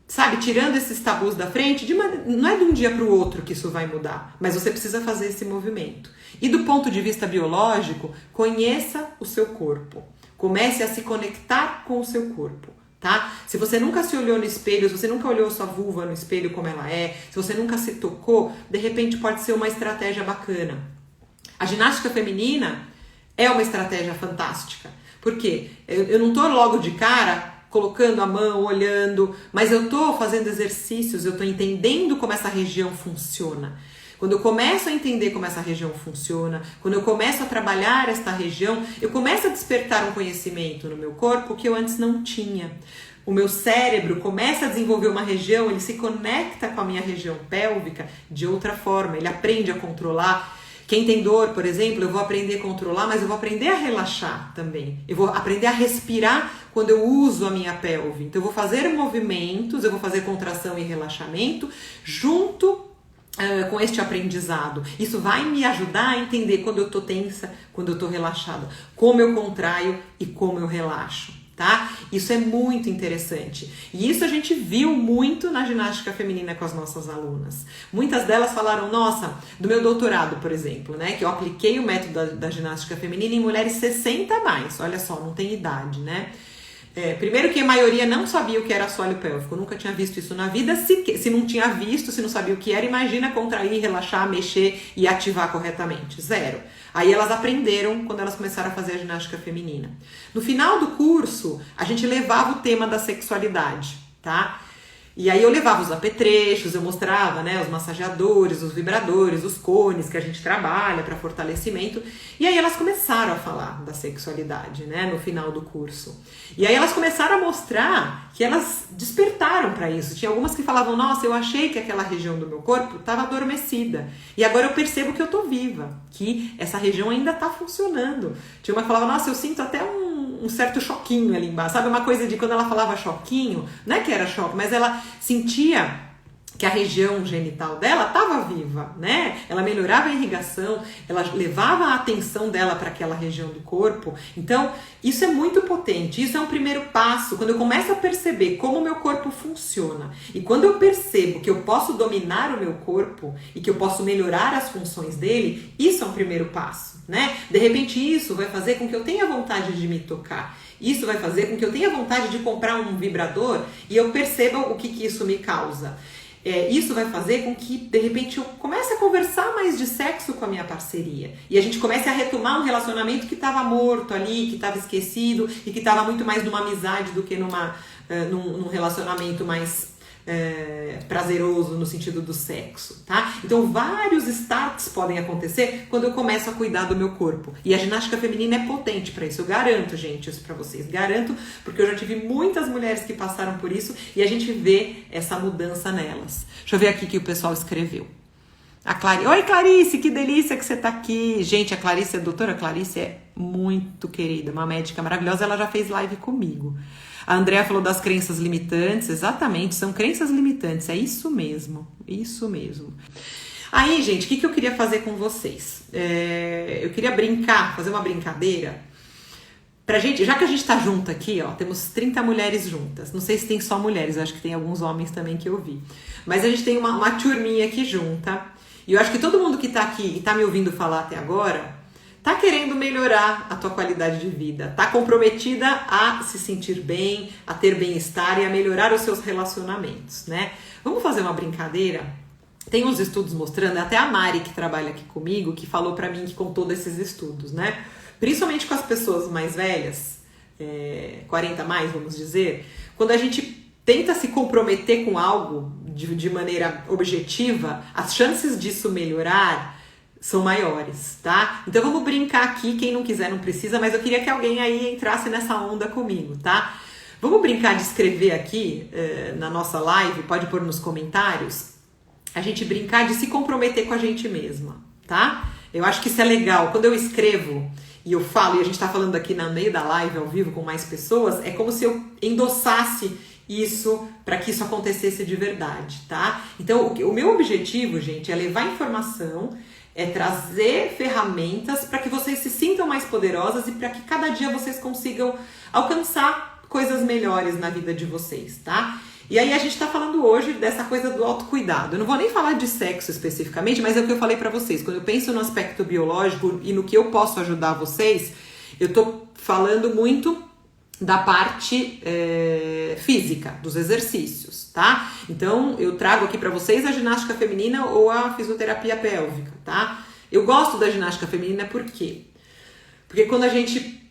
sabe, tirando esses tabus da frente. Não é de um dia para o outro que isso vai mudar, mas você precisa fazer esse movimento. E do ponto de vista biológico, conheça o seu corpo. Comece a se conectar com o seu corpo, tá? Se você nunca se olhou no espelho, se você nunca olhou sua vulva no espelho como ela é, se você nunca se tocou, de repente pode ser uma estratégia bacana. A ginástica feminina é uma estratégia fantástica. Por quê? Eu não tô logo de cara colocando a mão, olhando, mas eu tô fazendo exercícios, eu tô entendendo como essa região funciona. Quando eu começo a entender como essa região funciona, quando eu começo a trabalhar esta região, eu começo a despertar um conhecimento no meu corpo que eu antes não tinha. O meu cérebro começa a desenvolver uma região, ele se conecta com a minha região pélvica de outra forma, ele aprende a controlar. Quem tem dor, por exemplo, eu vou aprender a controlar, mas eu vou aprender a relaxar também. Eu vou aprender a respirar quando eu uso a minha pelve. Então eu vou fazer movimentos, eu vou fazer contração e relaxamento junto com este aprendizado. Isso vai me ajudar a entender quando eu tô tensa, quando eu tô relaxada, como eu contraio e como eu relaxo, tá? Isso é muito interessante. E isso a gente viu muito na ginástica feminina com as nossas alunas. Muitas delas falaram, nossa, do meu doutorado, por exemplo, né? Que eu apliquei o método da ginástica feminina em mulheres 60 a mais. Olha só, não tem idade, né? Primeiro que a maioria não sabia o que era assoalho pélvico, eu nunca tinha visto isso na vida, se não tinha visto, se não sabia o que era, imagina contrair, relaxar, mexer e ativar corretamente, zero. Aí elas aprenderam quando elas começaram a fazer a ginástica feminina. No final do curso, a gente levava o tema da sexualidade, tá? E aí eu levava os apetrechos, eu mostrava, né, os massageadores, os vibradores, os cones que a gente trabalha para fortalecimento. E aí elas começaram a falar da sexualidade, né, no final do curso. E aí elas começaram a mostrar que elas despertaram para isso. Tinha algumas que falavam, nossa, eu achei que aquela região do meu corpo estava adormecida. E agora eu percebo que eu tô viva, que essa região ainda tá funcionando. Tinha uma que falava, nossa, eu sinto até um certo choquinho ali embaixo. Sabe, uma coisa de quando ela falava choquinho, não é que era choque, mas ela sentia que a região genital dela estava viva, né? Ela melhorava a irrigação, ela levava a atenção dela para aquela região do corpo. Então, isso é muito potente, isso é um primeiro passo. Quando eu começo a perceber como o meu corpo funciona e quando eu percebo que eu posso dominar o meu corpo e que eu posso melhorar as funções dele, isso é um primeiro passo, né? De repente, isso vai fazer com que eu tenha vontade de me tocar. Isso vai fazer com que eu tenha vontade de comprar um vibrador e eu perceba o que isso me causa. Isso vai fazer com que, de repente, eu comece a conversar mais de sexo com a minha parceria. E a gente comece a retomar um relacionamento que estava morto ali, que estava esquecido e que estava muito mais numa amizade do que num relacionamento mais prazeroso no sentido do sexo, tá? Então, vários starts podem acontecer quando eu começo a cuidar do meu corpo. E a ginástica feminina é potente para isso. Eu garanto, gente, isso para vocês. Garanto, porque eu já tive muitas mulheres que passaram por isso e a gente vê essa mudança nelas. Deixa eu ver aqui o que o pessoal escreveu. Oi, Clarice, que delícia que você tá aqui. Gente, a doutora Clarice é muito querida, uma médica maravilhosa. Ela já fez live comigo. A Andrea falou das crenças limitantes, exatamente, são crenças limitantes, é isso mesmo, isso mesmo. Aí, gente, o que eu queria fazer com vocês? Eu queria fazer uma brincadeira, pra gente, já que a gente tá junto aqui, ó, temos 30 mulheres juntas, não sei se tem só mulheres, acho que tem alguns homens também que eu vi, mas a gente tem uma turminha aqui junta, e eu acho que todo mundo que tá aqui e tá me ouvindo falar até agora, tá querendo melhorar a tua qualidade de vida, tá comprometida a se sentir bem, a ter bem-estar e a melhorar os seus relacionamentos, né? Vamos fazer uma brincadeira? Tem uns estudos mostrando, até a Mari que trabalha aqui comigo, que falou pra mim que contou desses estudos, né? Principalmente com as pessoas mais velhas, 40 mais, vamos dizer, quando a gente tenta se comprometer com algo de maneira objetiva, as chances disso melhorar são maiores, tá? Então vamos brincar aqui, quem não quiser não precisa, mas eu queria que alguém aí entrasse nessa onda comigo, tá? Vamos brincar de escrever aqui na nossa live, pode pôr nos comentários, a gente brincar de se comprometer com a gente mesma, tá? Eu acho que isso é legal, quando eu escrevo e eu falo, e a gente tá falando aqui no meio da live, ao vivo, com mais pessoas, é como se eu endossasse isso, para que isso acontecesse de verdade, tá? Então o meu objetivo, gente, é levar informação, é trazer ferramentas para que vocês se sintam mais poderosas e para que cada dia vocês consigam alcançar coisas melhores na vida de vocês, tá? E aí a gente tá falando hoje dessa coisa do autocuidado. Eu não vou nem falar de sexo especificamente, mas é o que eu falei para vocês. Quando eu penso no aspecto biológico e no que eu posso ajudar vocês, eu tô falando muito da parte física, dos exercícios, tá? Então, eu trago aqui pra vocês a ginástica feminina ou a fisioterapia pélvica, tá? Eu gosto da ginástica feminina por quê? Porque quando a gente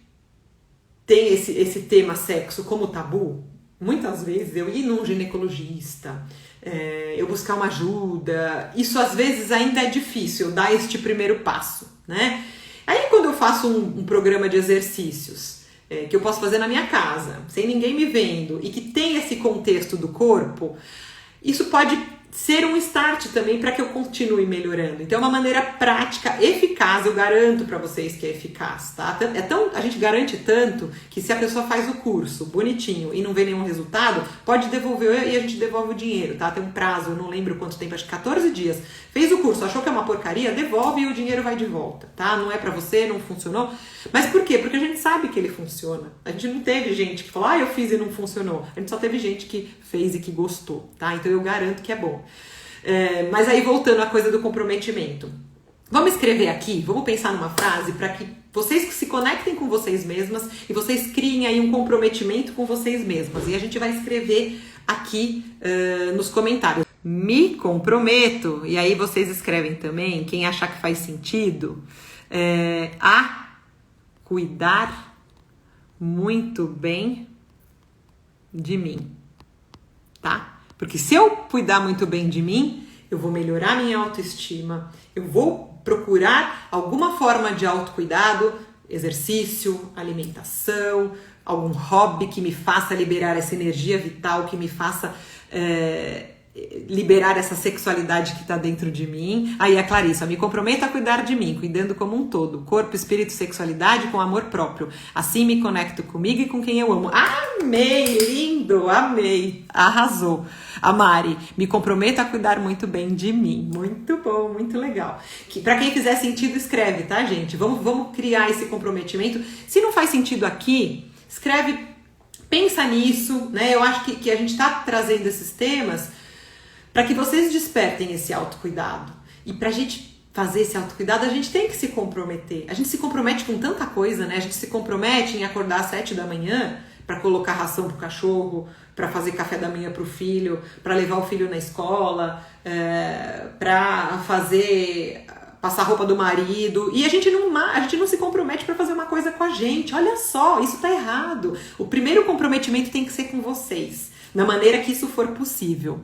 tem esse tema sexo como tabu, muitas vezes eu ir num ginecologista, eu buscar uma ajuda, isso às vezes ainda é difícil, dar este primeiro passo, né? Aí quando eu faço um programa de exercícios, que eu posso fazer na minha casa, sem ninguém me vendo, e que tem esse contexto do corpo, isso pode ser um start também para que eu continue melhorando. Então é uma maneira prática, eficaz, eu garanto para vocês que é eficaz, tá? A gente garante tanto que se a pessoa faz o curso bonitinho e não vê nenhum resultado, pode devolver e a gente devolve o dinheiro, tá? Tem um prazo, eu não lembro quanto tempo, acho que 14 dias. Fez o curso, achou que é uma porcaria, devolve e o dinheiro vai de volta, tá? Não é para você, não funcionou. Mas por quê? Porque a gente sabe que ele funciona. A gente não teve gente que falou, eu fiz e não funcionou. A gente só teve gente que fez e que gostou, tá? Então eu garanto que é bom. Mas aí voltando à coisa do comprometimento. Vamos escrever aqui, vamos pensar numa frase para que vocês se conectem com vocês mesmas e vocês criem aí um comprometimento com vocês mesmas. E a gente vai escrever aqui nos comentários. Me comprometo, e aí vocês escrevem também, quem achar que faz sentido, a cuidar muito bem de mim, tá? Porque se eu cuidar muito bem de mim, eu vou melhorar minha autoestima, eu vou procurar alguma forma de autocuidado, exercício, alimentação, algum hobby que me faça liberar essa energia vital, que me faça liberar essa sexualidade que está dentro de mim. Aí a Clarissa, me comprometo a cuidar de mim, cuidando como um todo, corpo, espírito, sexualidade, com amor próprio. Assim me conecto comigo e com quem eu amo. Amei, lindo, amei, arrasou. A Mari, me comprometo a cuidar muito bem de mim. Muito bom, muito legal. Para quem fizer sentido, escreve, tá, gente? Vamos criar esse comprometimento. Se não faz sentido aqui, escreve, pensa nisso, né? Eu acho que a gente está trazendo esses temas para que vocês despertem esse autocuidado. E pra gente fazer esse autocuidado, a gente tem que se comprometer. A gente se compromete com tanta coisa, né? A gente se compromete em acordar às 7 da manhã para colocar ração pro cachorro, para fazer café da manhã pro filho, para levar o filho na escola, para passar a roupa do marido. E a gente não se compromete para fazer uma coisa com a gente. Olha só, isso tá errado. O primeiro comprometimento tem que ser com vocês, na maneira que isso for possível.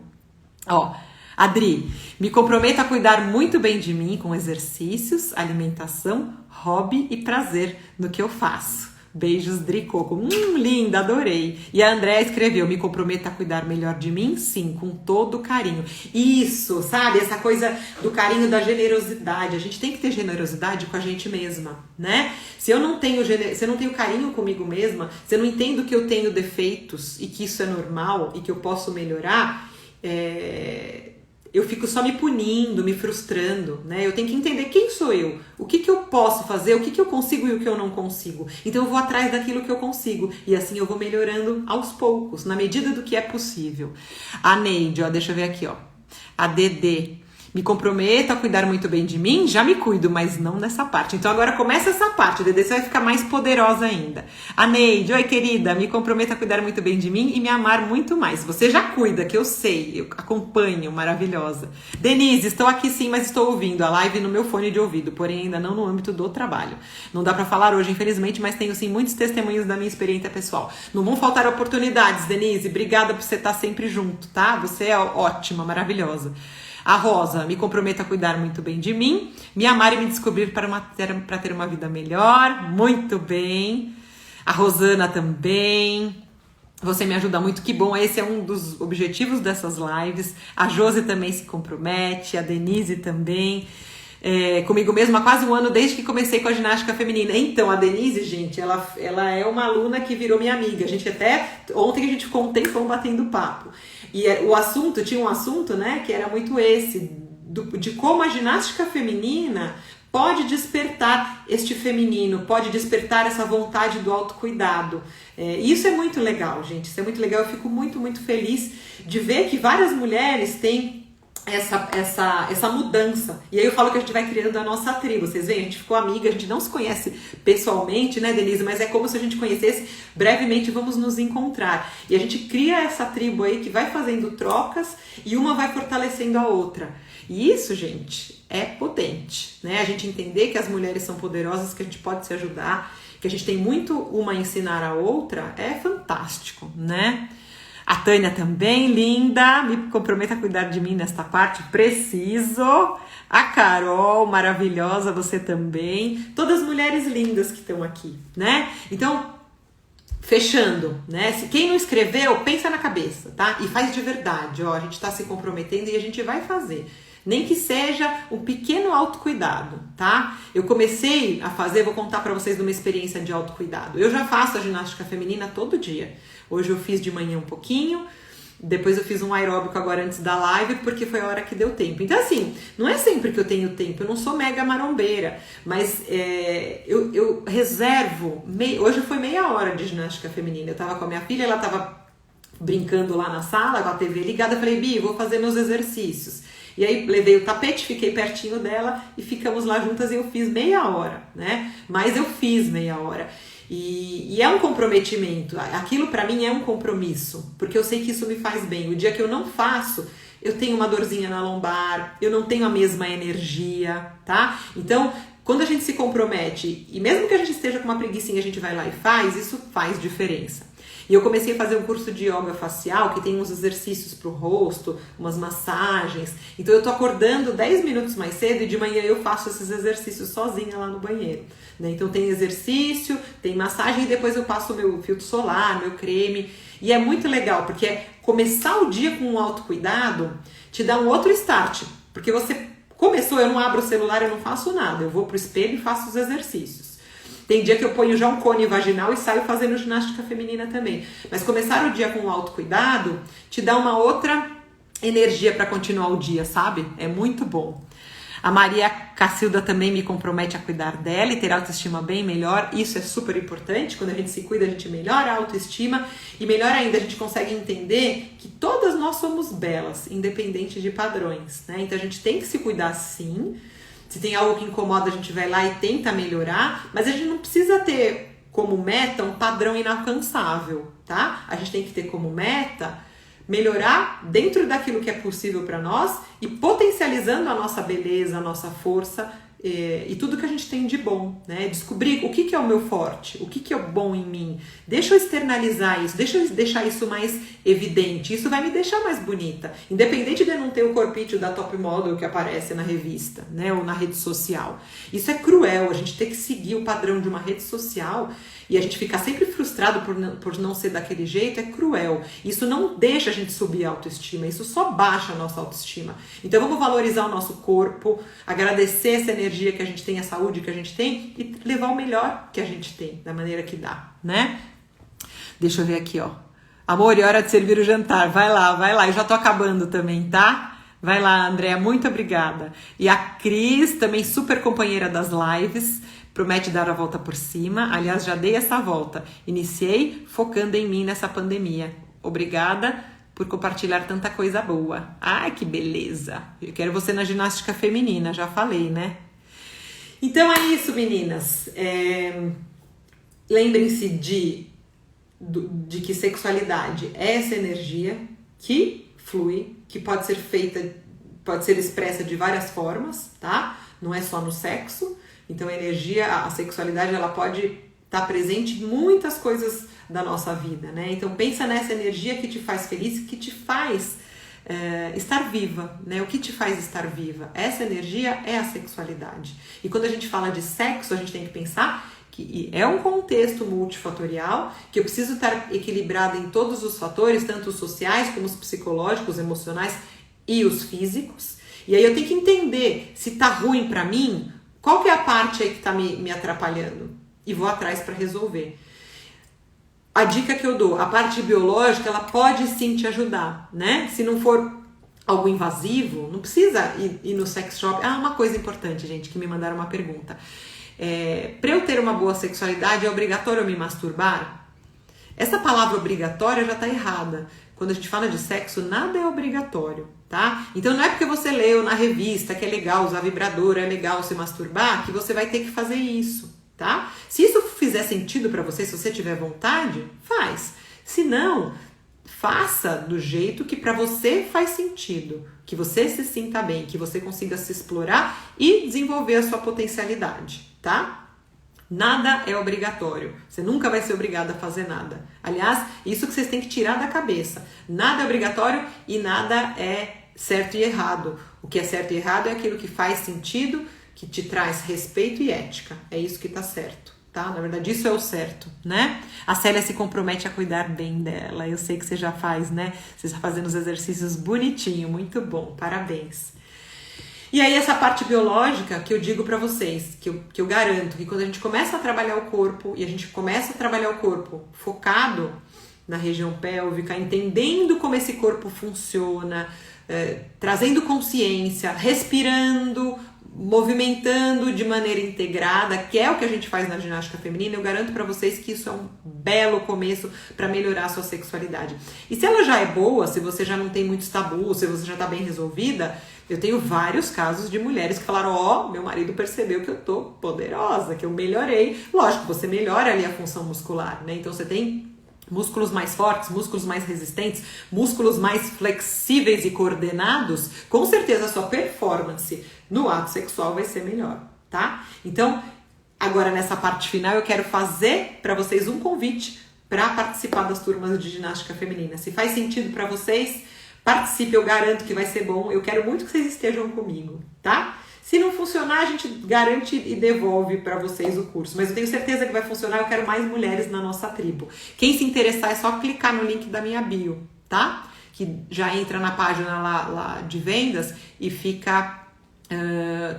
Ó, Adri, me comprometo a cuidar muito bem de mim com exercícios, alimentação, hobby e prazer no que eu faço. Beijos, Dri Coco. Linda, adorei. E a Andréa escreveu, me comprometo a cuidar melhor de mim? Sim, com todo carinho. Isso, sabe? Essa coisa do carinho, da generosidade. A gente tem que ter generosidade com a gente mesma, né? Se eu não tenho carinho comigo mesma, se eu não entendo que eu tenho defeitos e que isso é normal e que eu posso melhorar, eu fico só me punindo, me frustrando, né? Eu tenho que entender quem sou eu, o que eu posso fazer, o que eu consigo e o que eu não consigo. Então eu vou atrás daquilo que eu consigo e assim eu vou melhorando aos poucos, na medida do que é possível. A Neide, ó, deixa eu ver aqui, ó. A Dedê. Me comprometo a cuidar muito bem de mim, já me cuido, mas não nessa parte. Então agora começa essa parte, Dedê, você vai ficar mais poderosa ainda. A Neide, oi querida, me comprometo a cuidar muito bem de mim e me amar muito mais. Você já cuida, que eu sei, eu acompanho, maravilhosa. Denise, estou aqui sim, mas estou ouvindo a live no meu fone de ouvido, porém ainda não no âmbito do trabalho. Não dá pra falar hoje, infelizmente, mas tenho sim muitos testemunhos da minha experiência pessoal. Não vão faltar oportunidades, Denise, obrigada por você estar sempre junto, tá? Você é ótima, maravilhosa. A Rosa, me comprometo a cuidar muito bem de mim, me amar e me descobrir para ter uma vida melhor. Muito bem. A Rosana também. Você me ajuda muito, que bom. Esse é um dos objetivos dessas lives. A Josi também se compromete, a Denise também. Comigo mesma há quase um ano, desde que comecei com a ginástica feminina. Então, a Denise, gente, ela é uma aluna que virou minha amiga. A gente ontem a gente ficou um tempão batendo papo. E tinha um assunto, né, que era muito esse, de como a ginástica feminina pode despertar este feminino, pode despertar essa vontade do autocuidado. Isso é muito legal, gente, isso é muito legal. Eu fico muito, muito feliz de ver que várias mulheres têm essa mudança. E aí eu falo que a gente vai criando a nossa tribo. Vocês veem, a gente ficou amiga, a gente não se conhece pessoalmente, né, Denise? Mas é como se a gente conhecesse. Brevemente vamos nos encontrar. E a gente cria essa tribo aí que vai fazendo trocas e uma vai fortalecendo a outra. E isso, gente, é potente, né? A gente entender que as mulheres são poderosas, que a gente pode se ajudar, que a gente tem muito uma a ensinar a outra, é fantástico, né? A Tânia também, linda, me comprometo a cuidar de mim nesta parte, preciso. A Carol, maravilhosa, você também. Todas as mulheres lindas que estão aqui, né? Então, fechando, né? Se quem não escreveu, pensa na cabeça, tá? E faz de verdade, ó, a gente tá se comprometendo e a gente vai fazer. Nem que seja um pequeno autocuidado, tá? Eu comecei a fazer, vou contar pra vocês de uma experiência de autocuidado. Eu já faço a ginástica feminina todo dia. Hoje eu fiz de manhã um pouquinho, depois eu fiz um aeróbico agora antes da live, porque foi a hora que deu tempo. Então assim, não é sempre que eu tenho tempo, eu não sou mega marombeira, mas eu reservo, hoje foi meia hora de ginástica feminina. Eu tava com a minha filha, ela tava brincando lá na sala, com a TV ligada, eu falei, Bi, vou fazer meus exercícios. E aí levei o tapete, fiquei pertinho dela e ficamos lá juntas e eu fiz meia hora, né? Mas eu fiz meia hora. E é um comprometimento, aquilo pra mim é um compromisso, porque eu sei que isso me faz bem. O dia que eu não faço, eu tenho uma dorzinha na lombar, eu não tenho a mesma energia, tá? Então, quando a gente se compromete, e mesmo que a gente esteja com uma preguicinha, a gente vai lá e faz, isso faz diferença. E eu comecei a fazer um curso de yoga facial, que tem uns exercícios pro rosto, umas massagens. Então eu tô acordando 10 minutos mais cedo e de manhã eu faço esses exercícios sozinha lá no banheiro, né? Então tem exercício, tem massagem e depois eu passo o meu filtro solar, meu creme. E é muito legal, porque começar o dia com um autocuidado te dá um outro start. Porque você começou, eu não abro o celular, eu não faço nada. Eu vou pro espelho e faço os exercícios. Tem dia que eu ponho já um cone vaginal e saio fazendo ginástica feminina também. Mas começar o dia com um autocuidado te dá uma outra energia para continuar o dia, sabe? É muito bom. A Maria Cacilda também me compromete a cuidar dela e ter autoestima bem melhor. Isso é super importante. Quando a gente se cuida, a gente melhora a autoestima. E melhor ainda, a gente consegue entender que todas nós somos belas, independente de padrões, né? Então a gente tem que se cuidar sim. Se tem algo que incomoda, a gente vai lá e tenta melhorar. Mas a gente não precisa ter como meta um padrão inalcançável, tá? A gente tem que ter como meta melhorar dentro daquilo que é possível para nós e potencializando a nossa beleza, a nossa força e tudo que a gente tem de bom, né? Descobrir o que é o meu forte, o que é o bom em mim. Deixa eu externalizar isso, deixa eu deixar isso mais evidente. Isso vai me deixar mais bonita, independente de eu não ter o corpício da top model que aparece na revista, né? Ou na rede social. Isso é cruel, a gente ter que seguir o padrão de uma rede social e a gente ficar sempre frustrado por não ser daquele jeito é cruel. Isso não deixa a gente subir a autoestima, isso só baixa a nossa autoestima. Então vamos valorizar o nosso corpo, agradecer essa energia que a gente tem, a saúde que a gente tem e levar o melhor que a gente tem, da maneira que dá, né? Deixa eu ver aqui, ó. Amor, é hora de servir o jantar. Vai lá. Eu já tô acabando também, tá? Vai lá, Andréa, muito obrigada. E a Cris, também super companheira das lives, promete dar a volta por cima. Aliás, já dei essa volta. Iniciei focando em mim nessa pandemia. Obrigada por compartilhar tanta coisa boa. Ai, que beleza. Eu quero você na ginástica feminina, já falei, né? Então é isso, meninas. Lembrem-se de que sexualidade é essa energia que flui, que pode ser feita, pode ser expressa de várias formas, tá? Não é só no sexo. Então a energia, a sexualidade, ela pode estar presente em muitas coisas da nossa vida, né? Então pensa nessa energia que te faz feliz, que te faz estar viva, né? O que te faz estar viva? Essa energia é a sexualidade. E quando a gente fala de sexo, a gente tem que pensar que é um contexto multifatorial, que eu preciso estar equilibrada em todos os fatores, tanto os sociais como os psicológicos, emocionais e os físicos. E aí eu tenho que entender se tá ruim pra mim, qual que é a parte aí que tá me atrapalhando? E vou atrás para resolver. A dica que eu dou, a parte biológica, ela pode sim te ajudar, né? Se não for algo invasivo, não precisa ir no sex shop. Ah, uma coisa importante, gente, que me mandaram uma pergunta. Para eu ter uma boa sexualidade, é obrigatório eu me masturbar? Essa palavra obrigatória já tá errada. Quando a gente fala de sexo, nada é obrigatório, tá? Então não é porque você leu na revista que é legal usar vibrador, é legal se masturbar, que você vai ter que fazer isso, tá? Se isso fizer sentido pra você, se você tiver vontade, faz. Se não, faça do jeito que pra você faz sentido, que você se sinta bem, que você consiga se explorar e desenvolver a sua potencialidade, tá? Nada é obrigatório. Você nunca vai ser obrigado a fazer nada. Aliás, isso que vocês têm que tirar da cabeça. Nada é obrigatório e nada é certo e errado. O que é certo e errado é aquilo que faz sentido, que te traz respeito e ética. É isso que tá certo, tá? Na verdade, isso é o certo, né? A Célia se compromete a cuidar bem dela. Eu sei que você já faz, né? Você está fazendo os exercícios bonitinho, muito bom. Parabéns. E aí essa parte biológica que eu digo pra vocês, que eu garanto que quando a gente começa a trabalhar o corpo, e a gente começa a trabalhar o corpo focado na região pélvica, entendendo como esse corpo funciona, trazendo consciência, respirando, movimentando de maneira integrada, que é o que a gente faz na ginástica feminina, eu garanto pra vocês que isso é um belo começo pra melhorar a sua sexualidade. E se ela já é boa, se você já não tem muitos tabus, se você já tá bem resolvida, eu tenho vários casos de mulheres que falaram, meu marido percebeu que eu tô poderosa, que eu melhorei. Lógico, você melhora ali a função muscular, né? Então você tem músculos mais fortes, músculos mais resistentes, músculos mais flexíveis e coordenados, com certeza a sua performance no ato sexual vai ser melhor, tá? Então, agora nessa parte final eu quero fazer para vocês um convite para participar das turmas de ginástica feminina. Se faz sentido para vocês, Participe, eu garanto que vai ser bom. Eu quero muito que vocês estejam comigo, tá? Se não funcionar, a gente garante e devolve para vocês o curso. Mas eu tenho certeza que vai funcionar, eu quero mais mulheres na nossa tribo. Quem se interessar é só clicar no link da minha bio, tá? Que já entra na página lá de vendas e fica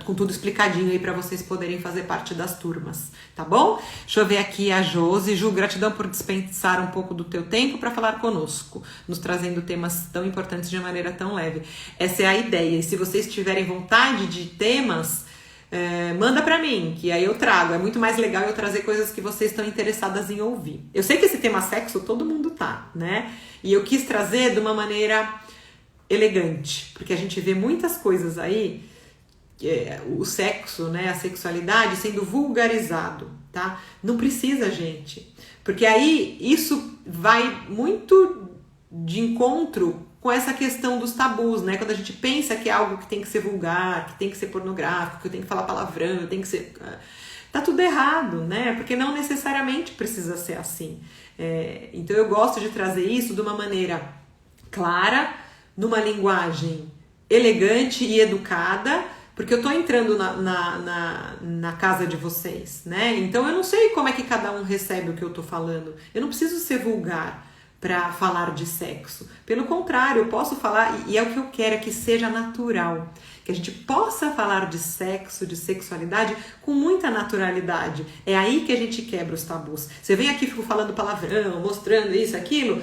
com tudo explicadinho aí para vocês poderem fazer parte das turmas, tá bom? Deixa eu ver aqui a Josi. Ju, gratidão por dispensar um pouco do teu tempo para falar conosco, nos trazendo temas tão importantes de maneira tão leve. Essa é a ideia, e se vocês tiverem vontade de temas, manda para mim, que aí eu trago. É muito mais legal eu trazer coisas que vocês estão interessadas em ouvir. Eu sei que esse tema sexo todo mundo tá, né? E eu quis trazer de uma maneira elegante, porque a gente vê muitas coisas aí, o sexo, né, a sexualidade sendo vulgarizado, tá? Não precisa, gente, porque aí isso vai muito de encontro com essa questão dos tabus, né? Quando a gente pensa que é algo que tem que ser vulgar, que tem que ser pornográfico, que eu tenho que falar palavrão, tem que ser... Tá tudo errado, né? Porque não necessariamente precisa ser assim. Então eu gosto de trazer isso de uma maneira clara, numa linguagem elegante e educada, porque eu tô entrando na casa de vocês, né? Então eu não sei como é que cada um recebe o que eu tô falando. Eu não preciso ser vulgar para falar de sexo. Pelo contrário, eu posso falar, e é o que eu quero, é que seja natural. Que a gente possa falar de sexo, de sexualidade com muita naturalidade. É aí que a gente quebra os tabus. Você vem aqui e fica falando palavrão, mostrando isso, aquilo...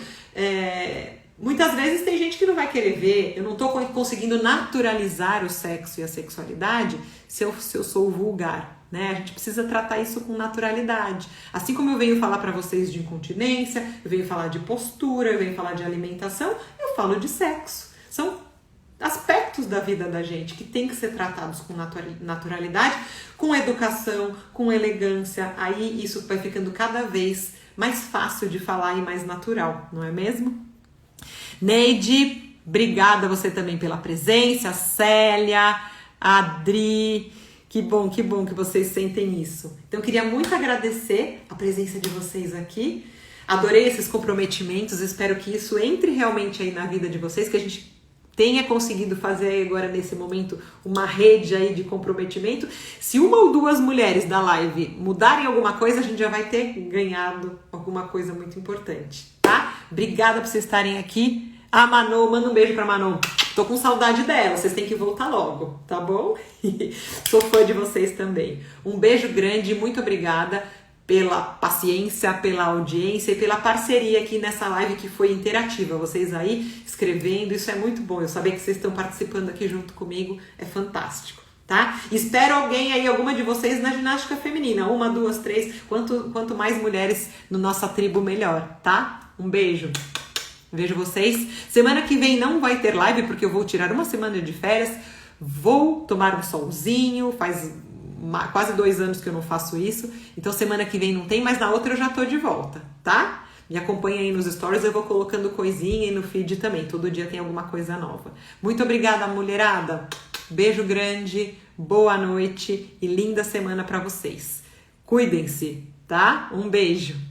Muitas vezes tem gente que não vai querer ver. Eu não tô conseguindo naturalizar o sexo e a sexualidade se eu sou vulgar, né? A gente precisa tratar isso com naturalidade. Assim como eu venho falar para vocês de incontinência, eu venho falar de postura, eu venho falar de alimentação, eu falo de sexo. São aspectos da vida da gente que tem que ser tratados com naturalidade, com educação, com elegância. Aí isso vai ficando cada vez mais fácil de falar e mais natural, não é mesmo? Neide, obrigada você também pela presença, Célia, Adri, que bom que vocês sentem isso. Então eu queria muito agradecer a presença de vocês aqui, adorei esses comprometimentos, espero que isso entre realmente aí na vida de vocês, que a gente tenha conseguido fazer agora nesse momento uma rede aí de comprometimento. Se uma ou duas mulheres da live mudarem alguma coisa, a gente já vai ter ganhado alguma coisa muito importante, tá? Obrigada por vocês estarem aqui. A Manu, manda um beijo pra Manu. Tô com saudade dela, vocês têm que voltar logo, tá bom? Sou fã de vocês também. Um beijo grande, muito obrigada pela paciência, pela audiência e pela parceria aqui nessa live que foi interativa. Vocês aí escrevendo, isso é muito bom. Eu saber que vocês estão participando aqui junto comigo é fantástico, tá? Espero alguém aí, alguma de vocês na ginástica feminina. 1, 2, 3, quanto mais mulheres no nossa tribo, melhor, tá? Um beijo. Vejo vocês. Semana que vem não vai ter live porque eu vou tirar uma semana de férias. Vou tomar um solzinho. Faz quase 2 anos que eu não faço isso. Então semana que vem não tem, mas na outra eu já tô de volta, tá? Me acompanha aí nos stories, eu vou colocando coisinha e no feed também. Todo dia tem alguma coisa nova. Muito obrigada, mulherada. Beijo grande, boa noite e linda semana pra vocês. Cuidem-se, tá? Um beijo.